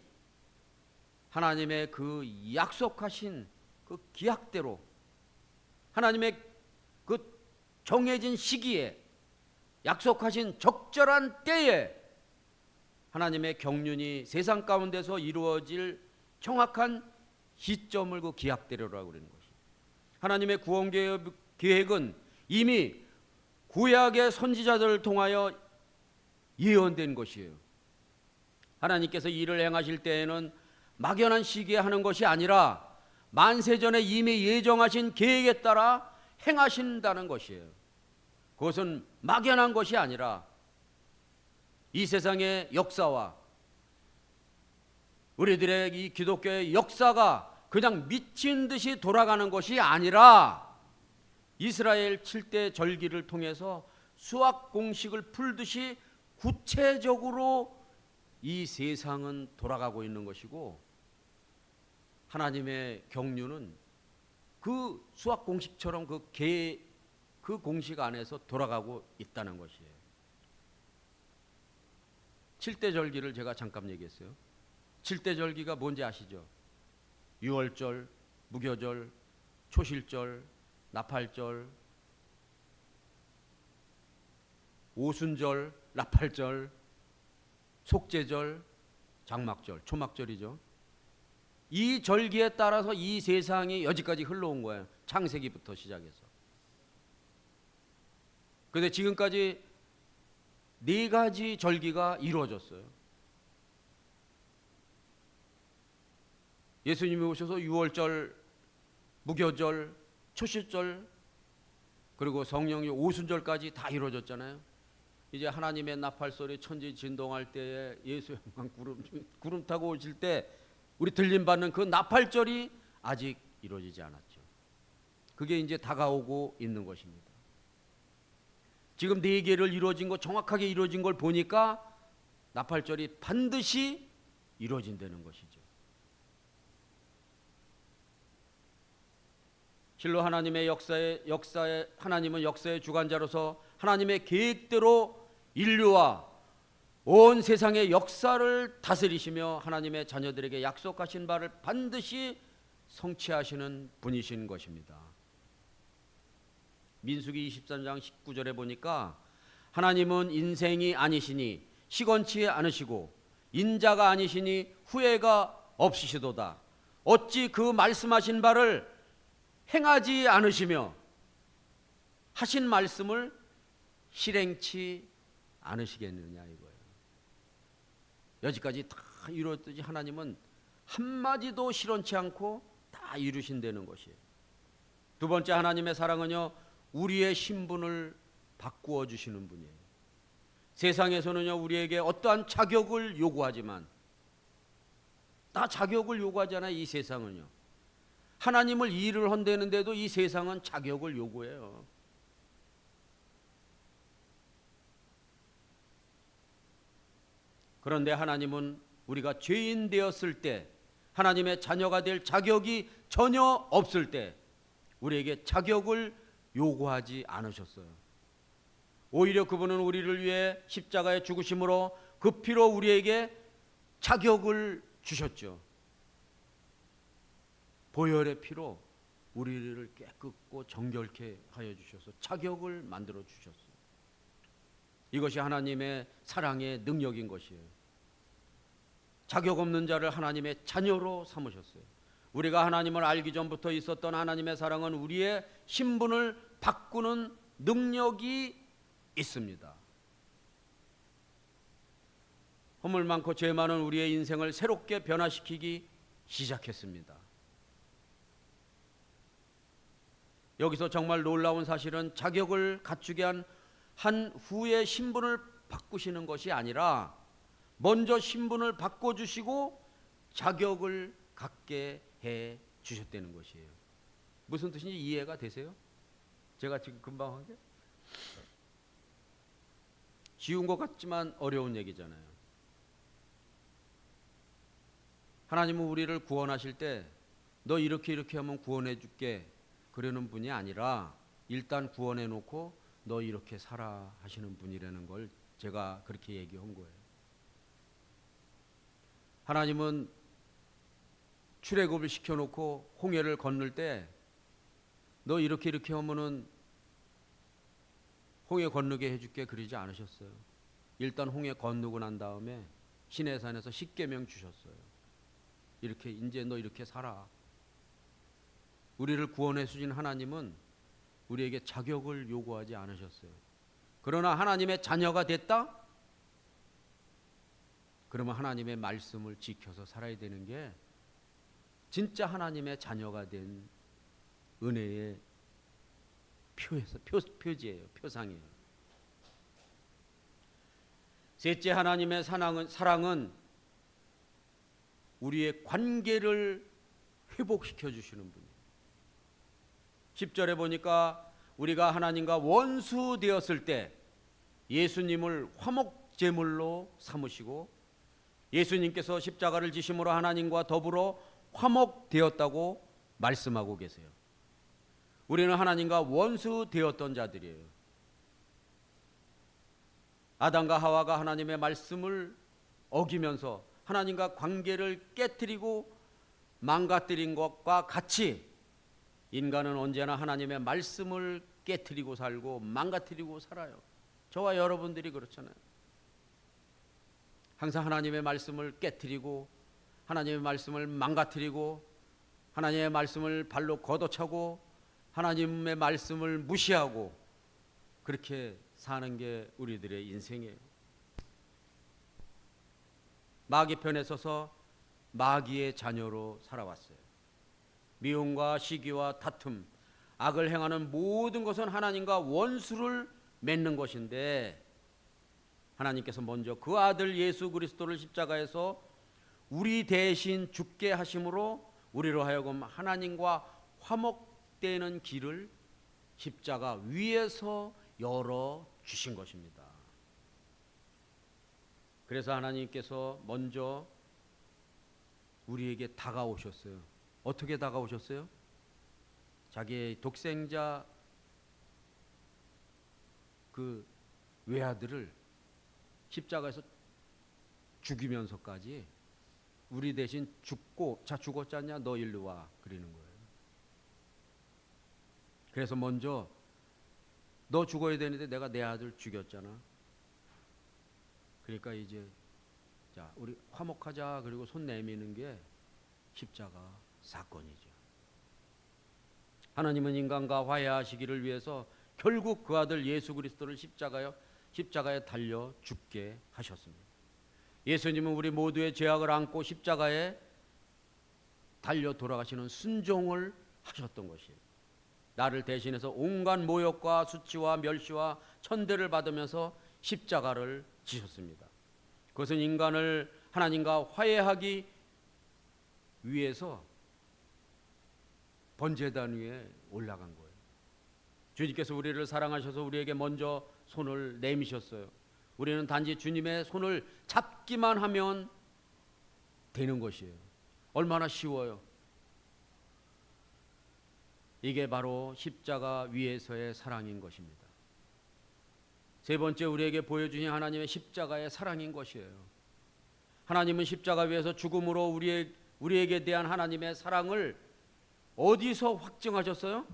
하나님의 그 약속하신 그 기약대로, 하나님의 그 정해진 시기에, 약속하신 적절한 때에 하나님의 경륜이 세상 가운데서 이루어질 정확한 시점을 그 기약대로라고 그러는 것이죠. 하나님의 구원 계획은 이미 구약의 선지자들을 통하여 예언된 것이에요. 하나님께서 일을 행하실 때에는 막연한 시기에 하는 것이 아니라 만세전에 이미 예정하신 계획에 따라 행하신다는 것이에요. 그것은 막연한 것이 아니라 이 세상의 역사와 우리들의 이 기독교의 역사가 그냥 미친 듯이 돌아가는 것이 아니라 이스라엘 7대 절기를 통해서 수학 공식을 풀듯이 구체적으로 이 세상은 돌아가고 있는 것이고, 하나님의 경륜은 그 수학 공식처럼 그 공식 안에서 돌아가고 있다는 것이에요. 7대 절기를 제가 잠깐 얘기했어요. 7대 절기가 뭔지 아시죠? 유월절, 무교절, 초실절, 나팔절, 오순절, 나팔절, 속죄절, 장막절, 초막절이죠. 이 절기에 따라서 이 세상이 여기까지 흘러온 거예요. 창세기부터 시작해서. 그런데 지금까지 4가지 절기가 이루어졌어요. 예수님이 오셔서 유월절, 무교절, 초실절, 그리고 성령이 오순절까지 다 이루어졌잖아요. 이제 하나님의 나팔 소리 천지 진동할 때에 예수 영광 구름 타고 오실 때 우리 들림 받는 그 나팔절이 아직 이루어지지 않았죠. 그게 이제 다가오고 있는 것입니다. 지금 4개를 이루어진 거 정확하게 이루어진 걸 보니까 나팔절이 반드시 이루어진다는 것이죠. 실로 하나님의 역사에 하나님은 역사의 주관자로서 하나님의 계획대로 인류와 온 세상의 역사를 다스리시며 하나님의 자녀들에게 약속하신 바를 반드시 성취하시는 분이신 것입니다. 민수기 23장 19절에 보니까 하나님은 인생이 아니시니 시건치 않으시고 인자가 아니시니 후회가 없으시도다. 어찌 그 말씀하신 바를 행하지 않으시며 하신 말씀을 실행치 않으시겠느냐 이거예요. 여기까지 다 이루었듯이 하나님은 한마디도 실언치 않고 다 이루신다는 것이에요. 두 번째, 하나님의 사랑은요, 우리의 신분을 바꾸어 주시는 분이에요. 세상에서는요, 우리에게 어떠한 자격을 요구하지만 다 자격을 요구하잖아요. 이 세상은요. 하나님을 일을 한다는데도 이 세상은 자격을 요구해요. 그런데 하나님은 우리가 죄인 되었을 때, 하나님의 자녀가 될 자격이 전혀 없을 때 우리에게 자격을 요구하지 않으셨어요. 오히려 그분은 우리를 위해 십자가의 죽으심으로 그 피로 우리에게 자격을 주셨죠. 보혈의 피로 우리를 깨끗고 정결케 하여 주셔서 자격을 만들어 주셨어요. 이것이 하나님의 사랑의 능력인 것이에요. 자격 없는 자를 하나님의 자녀로 삼으셨어요. 우리가 하나님을 알기 전부터 있었던 하나님의 사랑은 우리의 신분을 바꾸는 능력이 있습니다. 허물 많고 죄 많은 우리의 인생을 새롭게 변화시키기 시작했습니다. 여기서 정말 놀라운 사실은 자격을 갖추게 한 후에 신분을 바꾸시는 것이 아니라 먼저 신분을 바꿔주시고 자격을 갖게 해 주셨다는 것이에요. 무슨 뜻인지 이해가 되세요? 제가 지금 금방 한 게 쉬운 것 같지만 어려운 얘기잖아요. 하나님은 우리를 구원하실 때 너 이렇게 하면 구원해 줄게 그러는 분이 아니라 일단 구원해 놓고 너 이렇게 살아 하시는 분이라는 걸 제가 그렇게 얘기한 거예요. 하나님은 출애굽을 시켜놓고 홍해를 건널 때 너 이렇게 하면은 홍해 건너게 해줄게 그러지 않으셨어요. 일단 홍해 건너고 난 다음에 시내산에서 십계명 주셨어요. 이렇게 이제 너 이렇게 살아. 우리를 구원해 주신 하나님은 우리에게 자격을 요구하지 않으셨어요. 그러나 하나님의 자녀가 됐다? 그러면 하나님의 말씀을 지켜서 살아야 되는 게 진짜 하나님의 자녀가 된 은혜의 표지예요. 표상이에요. 셋째, 하나님의 사랑은 우리의 관계를 회복시켜 주시는 분이에요. 10절에 보니까 우리가 하나님과 원수 되었을 때 예수님을 화목제물로 삼으시고 예수님께서 십자가를 지심으로 하나님과 더불어 화목되었다고 말씀하고 계세요. 우리는 하나님과 원수 되었던 자들이에요. 아담과 하와가 하나님의 말씀을 어기면서 하나님과 관계를 깨뜨리고 망가뜨린 것과 같이 인간은 언제나 하나님의 말씀을 깨뜨리고 살고 망가뜨리고 살아요. 저와 여러분들이 그렇잖아요. 항상 하나님의 말씀을 깨뜨리고 하나님의 말씀을 망가뜨리고 하나님의 말씀을 발로 걷어차고 하나님의 말씀을 무시하고 그렇게 사는 게 우리들의 인생이에요. 마귀 편에 서서 마귀의 자녀로 살아왔어요. 미움과 시기와 다툼, 악을 행하는 모든 것은 하나님과 원수를 맺는 것인데, 하나님께서 먼저 그 아들 예수 그리스도를 십자가에서 우리 대신 죽게 하심으로 우리로 하여금 하나님과 화목되는 길을 십자가 위에서 열어 주신 것입니다. 그래서 하나님께서 먼저 우리에게 다가오셨어요. 어떻게 다가오셨어요? 자기의 독생자 그 외아들을 십자가에서 죽이면서까지 우리 대신 죽고, 자 죽었지 않냐, 너 일로 와, 그러는 거예요. 그래서 먼저 너 죽어야 되는데 내가 내 아들 죽였잖아. 그러니까 이제 자 우리 화목하자, 그리고 손 내미는 게 십자가 사건이죠. 하나님은 인간과 화해하시기를 위해서 결국 그 아들 예수 그리스도를 십자가에 달려 죽게 하셨습니다. 예수님은 우리 모두의 죄악을 안고 십자가에 달려 돌아가시는 순종을 하셨던 것이에요. 나를 대신해서 온갖 모욕과 수치와 멸시와 천대를 받으면서 십자가를 지셨습니다. 그것은 인간을 하나님과 화해하기 위해서 번제단 위에 올라간 거예요. 주님께서 우리를 사랑하셔서 우리에게 먼저 손을 내미셨어요. 우리는 단지 주님의 손을 잡기만 하면 되는 것이에요. 얼마나 쉬워요. 이게 바로 십자가 위에서의 사랑인 것입니다. 세 번째, 우리에게 보여주신 하나님의 십자가의 사랑인 것이에요. 하나님은 십자가 위에서 죽음으로 우리에게 대한 하나님의 사랑을 어디서 확증하셨어요?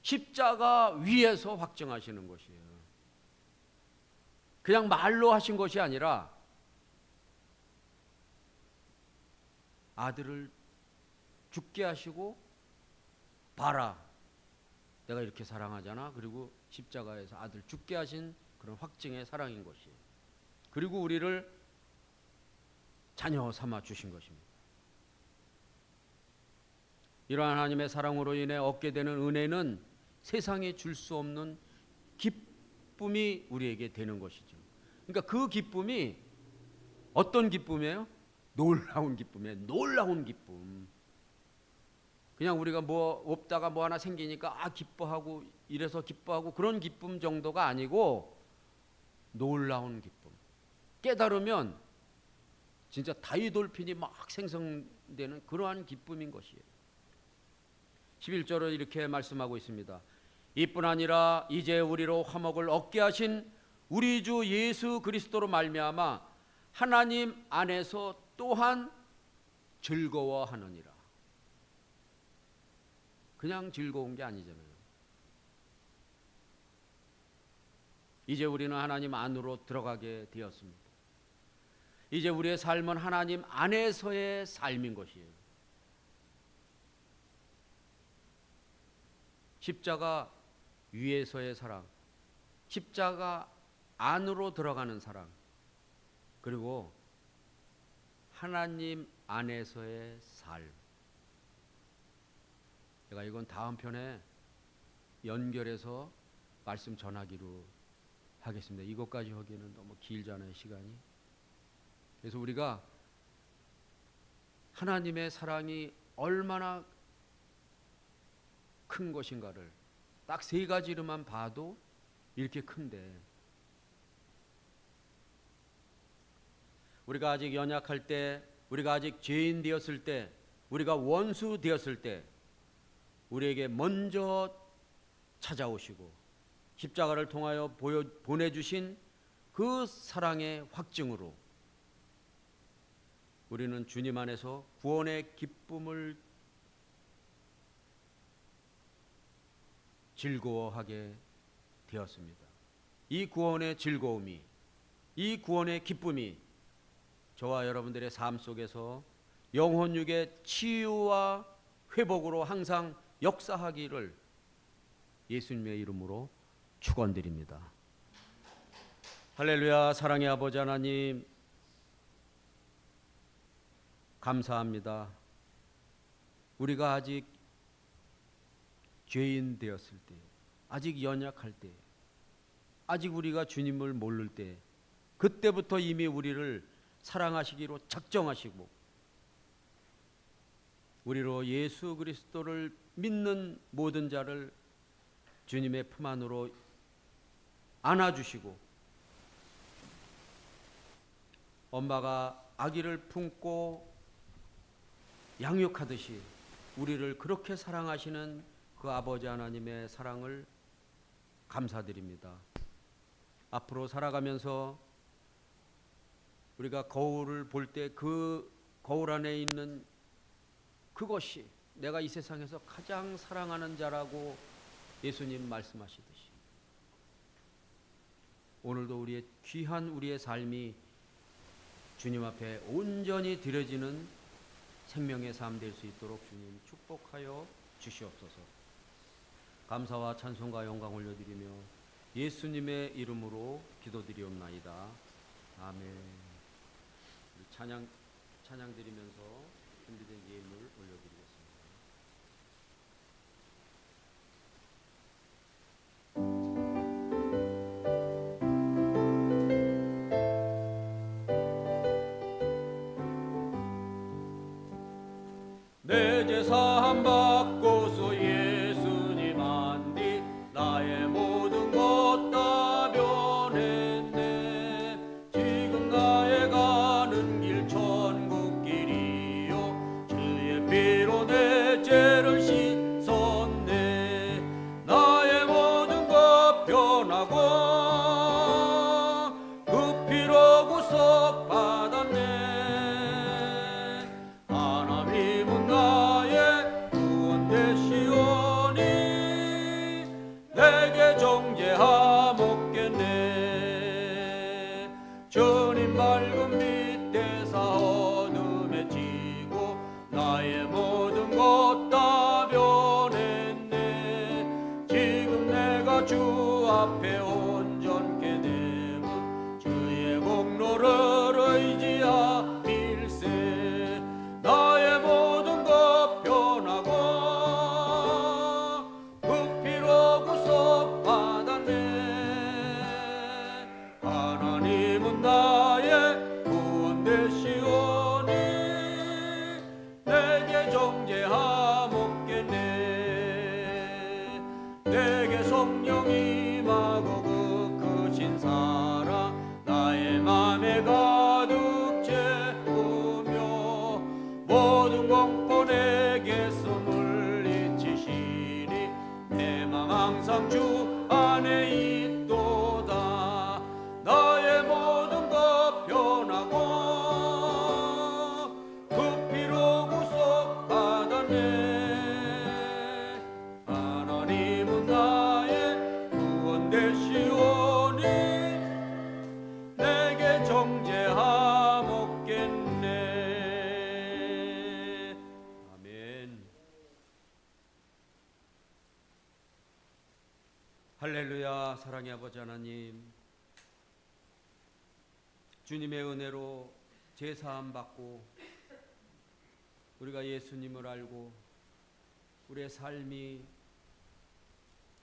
십자가 위에서 확증하시는 것이에요. 그냥 말로 하신 것이 아니라 아들을 죽게 하시고, 봐라, 내가 이렇게 사랑하잖아. 그리고 십자가에서 아들 죽게 하신 그런 확증의 사랑인 것이에요. 그리고 우리를 자녀 삼아 주신 것입니다. 이러한 하나님의 사랑으로 인해 얻게 되는 은혜는 세상에 줄 수 없는 기쁨이 우리에게 되는 것이죠. 그러니까 그 기쁨이 어떤 기쁨이에요? 놀라운 기쁨이에요. 놀라운 기쁨. 그냥 우리가 뭐 없다가 뭐 하나 생기니까 기뻐하고 이래서 기뻐하고 그런 기쁨 정도가 아니고 놀라운 기쁨. 깨달으면 진짜 다이돌핀이 막 생성되는 그러한 기쁨인 것이에요. 11절을 이렇게 말씀하고 있습니다. 이뿐 아니라 이제 우리로 화목을 얻게 하신 우리 주 예수 그리스도로 말미암아 하나님 안에서 또한 즐거워하느니라. 그냥 즐거운 게 아니잖아요. 이제 우리는 하나님 안으로 들어가게 되었습니다. 이제 우리의 삶은 하나님 안에서의 삶인 것이에요. 십자가 위에서의 사랑, 십자가 안으로 들어가는 사랑, 그리고 하나님 안에서의 삶. 제가 이건 다음 편에 연결해서 말씀 전하기로 하겠습니다. 이것까지 하기에는 너무 길잖아요, 시간이. 그래서 우리가 하나님의 사랑이 얼마나 큰 것인가를 딱 세 가지로만 봐도 이렇게 큰데, 우리가 아직 연약할 때, 우리가 아직 죄인 되었을 때, 우리가 원수 되었을 때 우리에게 먼저 찾아오시고 십자가를 통하여 보내주신 그 사랑의 확증으로 우리는 주님 안에서 구원의 기쁨을 즐거워하게 되었습니다. 이 구원의 즐거움이, 이 구원의 기쁨이 저와 여러분들의 삶 속에서 영혼육의 치유와 회복으로 항상 역사하기를 예수님의 이름으로 축원드립니다. 할렐루야. 사랑의 아버지 하나님, 감사합니다. 우리가 아직 죄인 되었을 때, 아직 연약할 때, 아직 우리가 주님을 모를 때, 그때부터 이미 우리를 사랑하시기로 작정하시고 우리로 예수 그리스도를 믿는 모든 자를 주님의 품 안으로 안아주시고, 엄마가 아기를 품고 양육하듯이 우리를 그렇게 사랑하시는 그 아버지 하나님의 사랑을 감사드립니다. 앞으로 살아가면서 우리가 거울을 볼 때 그 거울 안에 있는 그것이 내가 이 세상에서 가장 사랑하는 자라고 예수님 말씀하시듯이 오늘도 우리의 귀한 우리의 삶이 주님 앞에 온전히 드려지는 생명의 삶 될 수 있도록 주님 축복하여 주시옵소서. 감사와 찬송과 영광 올려드리며 예수님의 이름으로 기도드리옵나이다. 아멘. 찬양 드리면서 준비된 예물 올려드리겠습니다. 내 제사함 받고서 예수님 안디 나의 모든 것 다 변했네. 지금 나의 가는 길 천국길이요 주의 피로 내 죄를 씻었네. 나의 모든 것 변하고 그 피로 구속 받았네. 하나님은 나의 구원 되시오니 내게 정죄함없겠네. 주님 맑은 밑에서 어둠에 지고 나의 모든 것 다 변했네. 지금 내가 주 앞에 온전케 되면 주의 공로를 의지하밀세. 나의 모든 것 변하고 그 피로 구속 받았네. 하나님은 나의 구원 되시오니 내게 정죄함없겠네. 내게 성령이 임하고 그 크신 사랑 나의 맘에 가득 채우며 모든 공포 내게서 물리치시니 내 맘 항상 주 안에 있도다. 나의 모든 것 변하고 그 피로 구속 받았네. 하나님은 나의 구원 되시오니 내게 정죄함없겠네. 아멘. 할렐루야. 사랑의 아버지 하나님, 주님의 은혜로 제사함 받고 우리가 예수님을 알고 우리의 삶이,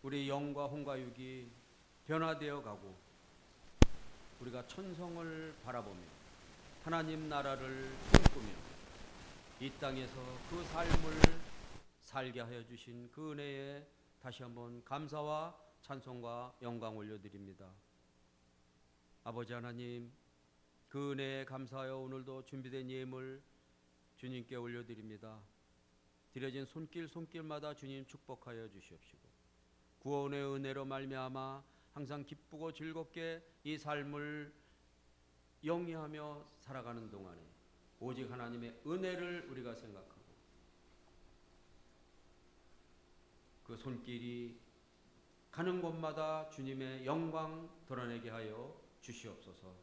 우리의 영과 혼과 육이 변화되어 가고 우리가 천성을 바라보며 하나님 나라를 꿈꾸며 이 땅에서 그 삶을 살게 하여 주신 그 은혜에 다시 한번 감사와 찬송과 영광 올려드립니다. 아버지 하나님, 그 은혜에 감사하여 오늘도 준비된 예물 주님께 올려드립니다. 드려진 손길마다 주님 축복하여 주시옵시고 구원의 은혜로 말미암아 항상 기쁘고 즐겁게 이 삶을 영위하며 살아가는 동안에 오직 하나님의 은혜를 우리가 생각하고 그 손길이 가는 곳마다 주님의 영광 드러내게 하여 주시옵소서.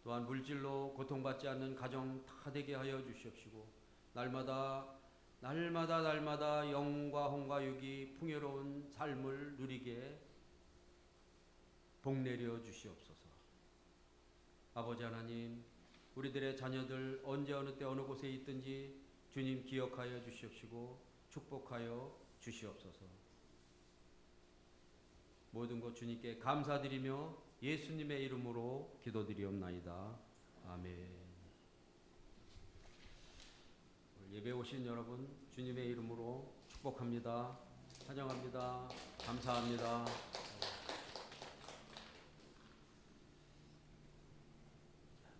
또한 물질로 고통받지 않는 가정 다 되게 하여 주시옵시고 날마다 영과 혼과 육이 풍요로운 삶을 누리게 복내려 주시옵소서. 아버지 하나님, 우리들의 자녀들 언제 어느 때 어느 곳에 있든지 주님 기억하여 주시옵시고 축복하여 주시옵소서. 모든 것 주님께 감사드리며 예수님의 이름으로 기도드리옵나이다. 아멘. 예배 오신 여러분 주님의 이름으로 축복합니다. 찬양합니다. 감사합니다.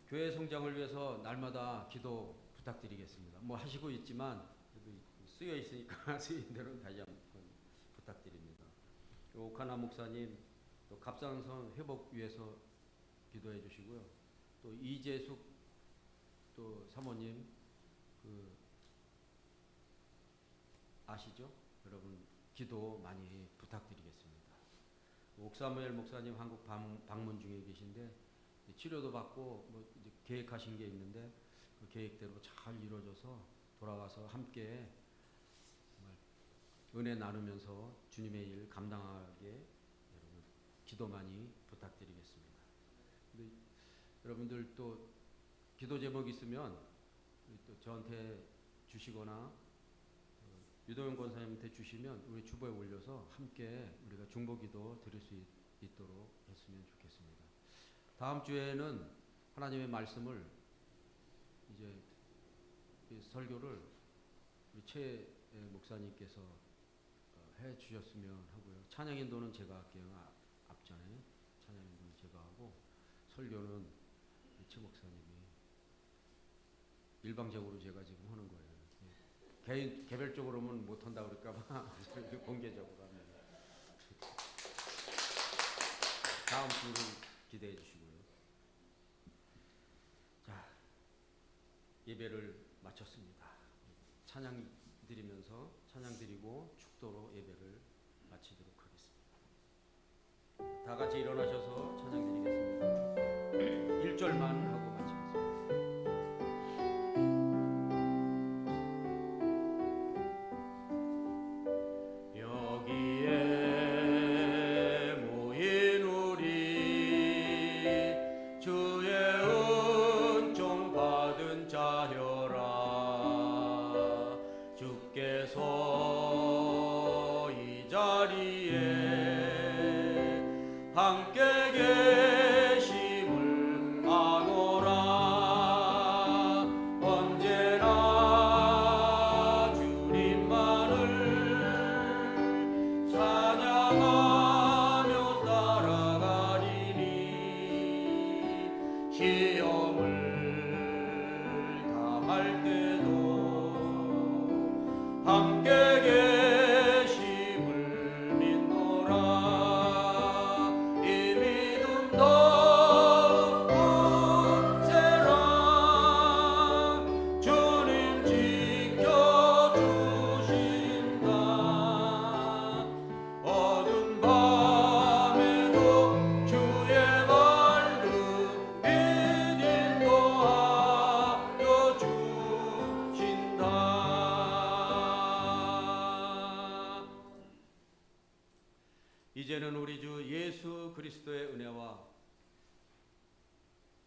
교회 성장을 위해서 날마다 기도 부탁드리겠습니다. 뭐 하시고 있지만 쓰여 있으니까 쓰인 대로 다시 한번 부탁드립니다. 오카나 목사님 또 갑상선 회복 위해서 기도해 주시고요. 또 이재숙 또 사모님 아시죠? 여러분 기도 많이 부탁드리겠습니다. 옥사무엘 목사님 한국 방문 중에 계신데 치료도 받고 뭐 이제 계획하신 게 있는데 그 계획대로 잘 이루어져서 돌아와서 함께 정말 은혜 나누면서 주님의 일 감당하게 여러분 기도 많이 부탁드리겠습니다. 근데 여러분들 또 기도 제목 있으면 또 저한테 주시거나 유동현 권사님한테 주시면 우리 주보에 올려서 함께 우리가 중보기도 드릴 수 있도록 했으면 좋겠습니다. 다음 주에는 하나님의 말씀을 이제 설교를 우리 최 목사님께서 해 주셨으면 하고요. 찬양 인도는 제가 할게요. 앞전에 찬양 인도는 제가 하고 설교는 최 목사님이 일방적으로 제가 지금 하는 거예요. 개별적으로는 못 한다 그럴까봐 공개적으로 합니다. 다음 주를 기대해 주시고요. 자, 예배를 마쳤습니다. 찬양 드리면서 찬양 드리고 축도로 예배를 마치도록 하겠습니다. 다 같이 일어나셔서 찬양 드리겠습니다. 1절만 하고 마치겠습니다. 함께 계심을 아노라. 언제나 주님만을 찬양하며 따라가리니 시험을 당할 때도 함께 이제는 우리 주 예수 그리스도의 은혜와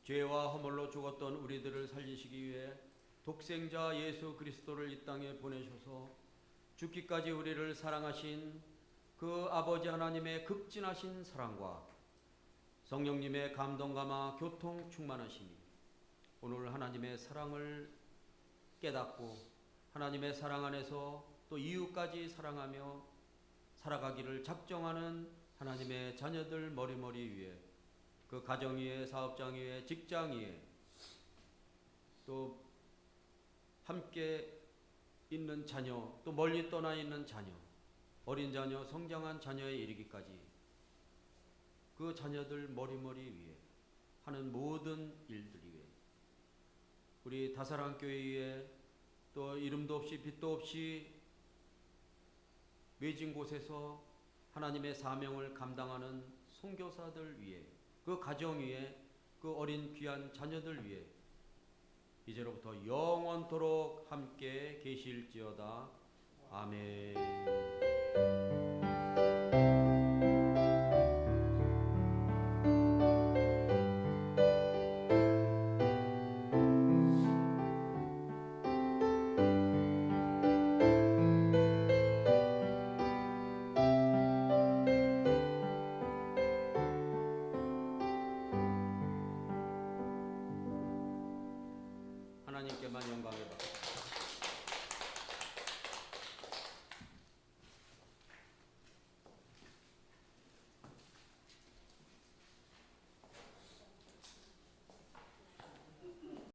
죄와 허물로 죽었던 우리들을 살리시기 위해 독생자 예수 그리스도를 이 땅에 보내셔서 죽기까지 우리를 사랑하신 그 아버지 하나님의 극진하신 사랑과 성령님의 감동감화 교통 충만하심이 오늘 하나님의 사랑을 깨닫고 하나님의 사랑 안에서 또 이웃까지 사랑하며 살아가기를 작정하는 하나님의 자녀들 머리머리 위에 그 가정 위에 사업장 위에 직장 위에 또 함께 있는 자녀 또 멀리 떠나 있는 자녀 어린 자녀 성장한 자녀에 이르기까지 그 자녀들 머리머리 위에 하는 모든 일들 위에 우리 다사랑교회에 또 이름도 없이 빛도 없이 외진 곳에서 하나님의 사명을 감당하는 선교사들 위해 그 가정 위에 그 어린 귀한 자녀들 위해 이제로부터 영원토록 함께 계실지어다. 아멘. 하나님께만 영광을 받고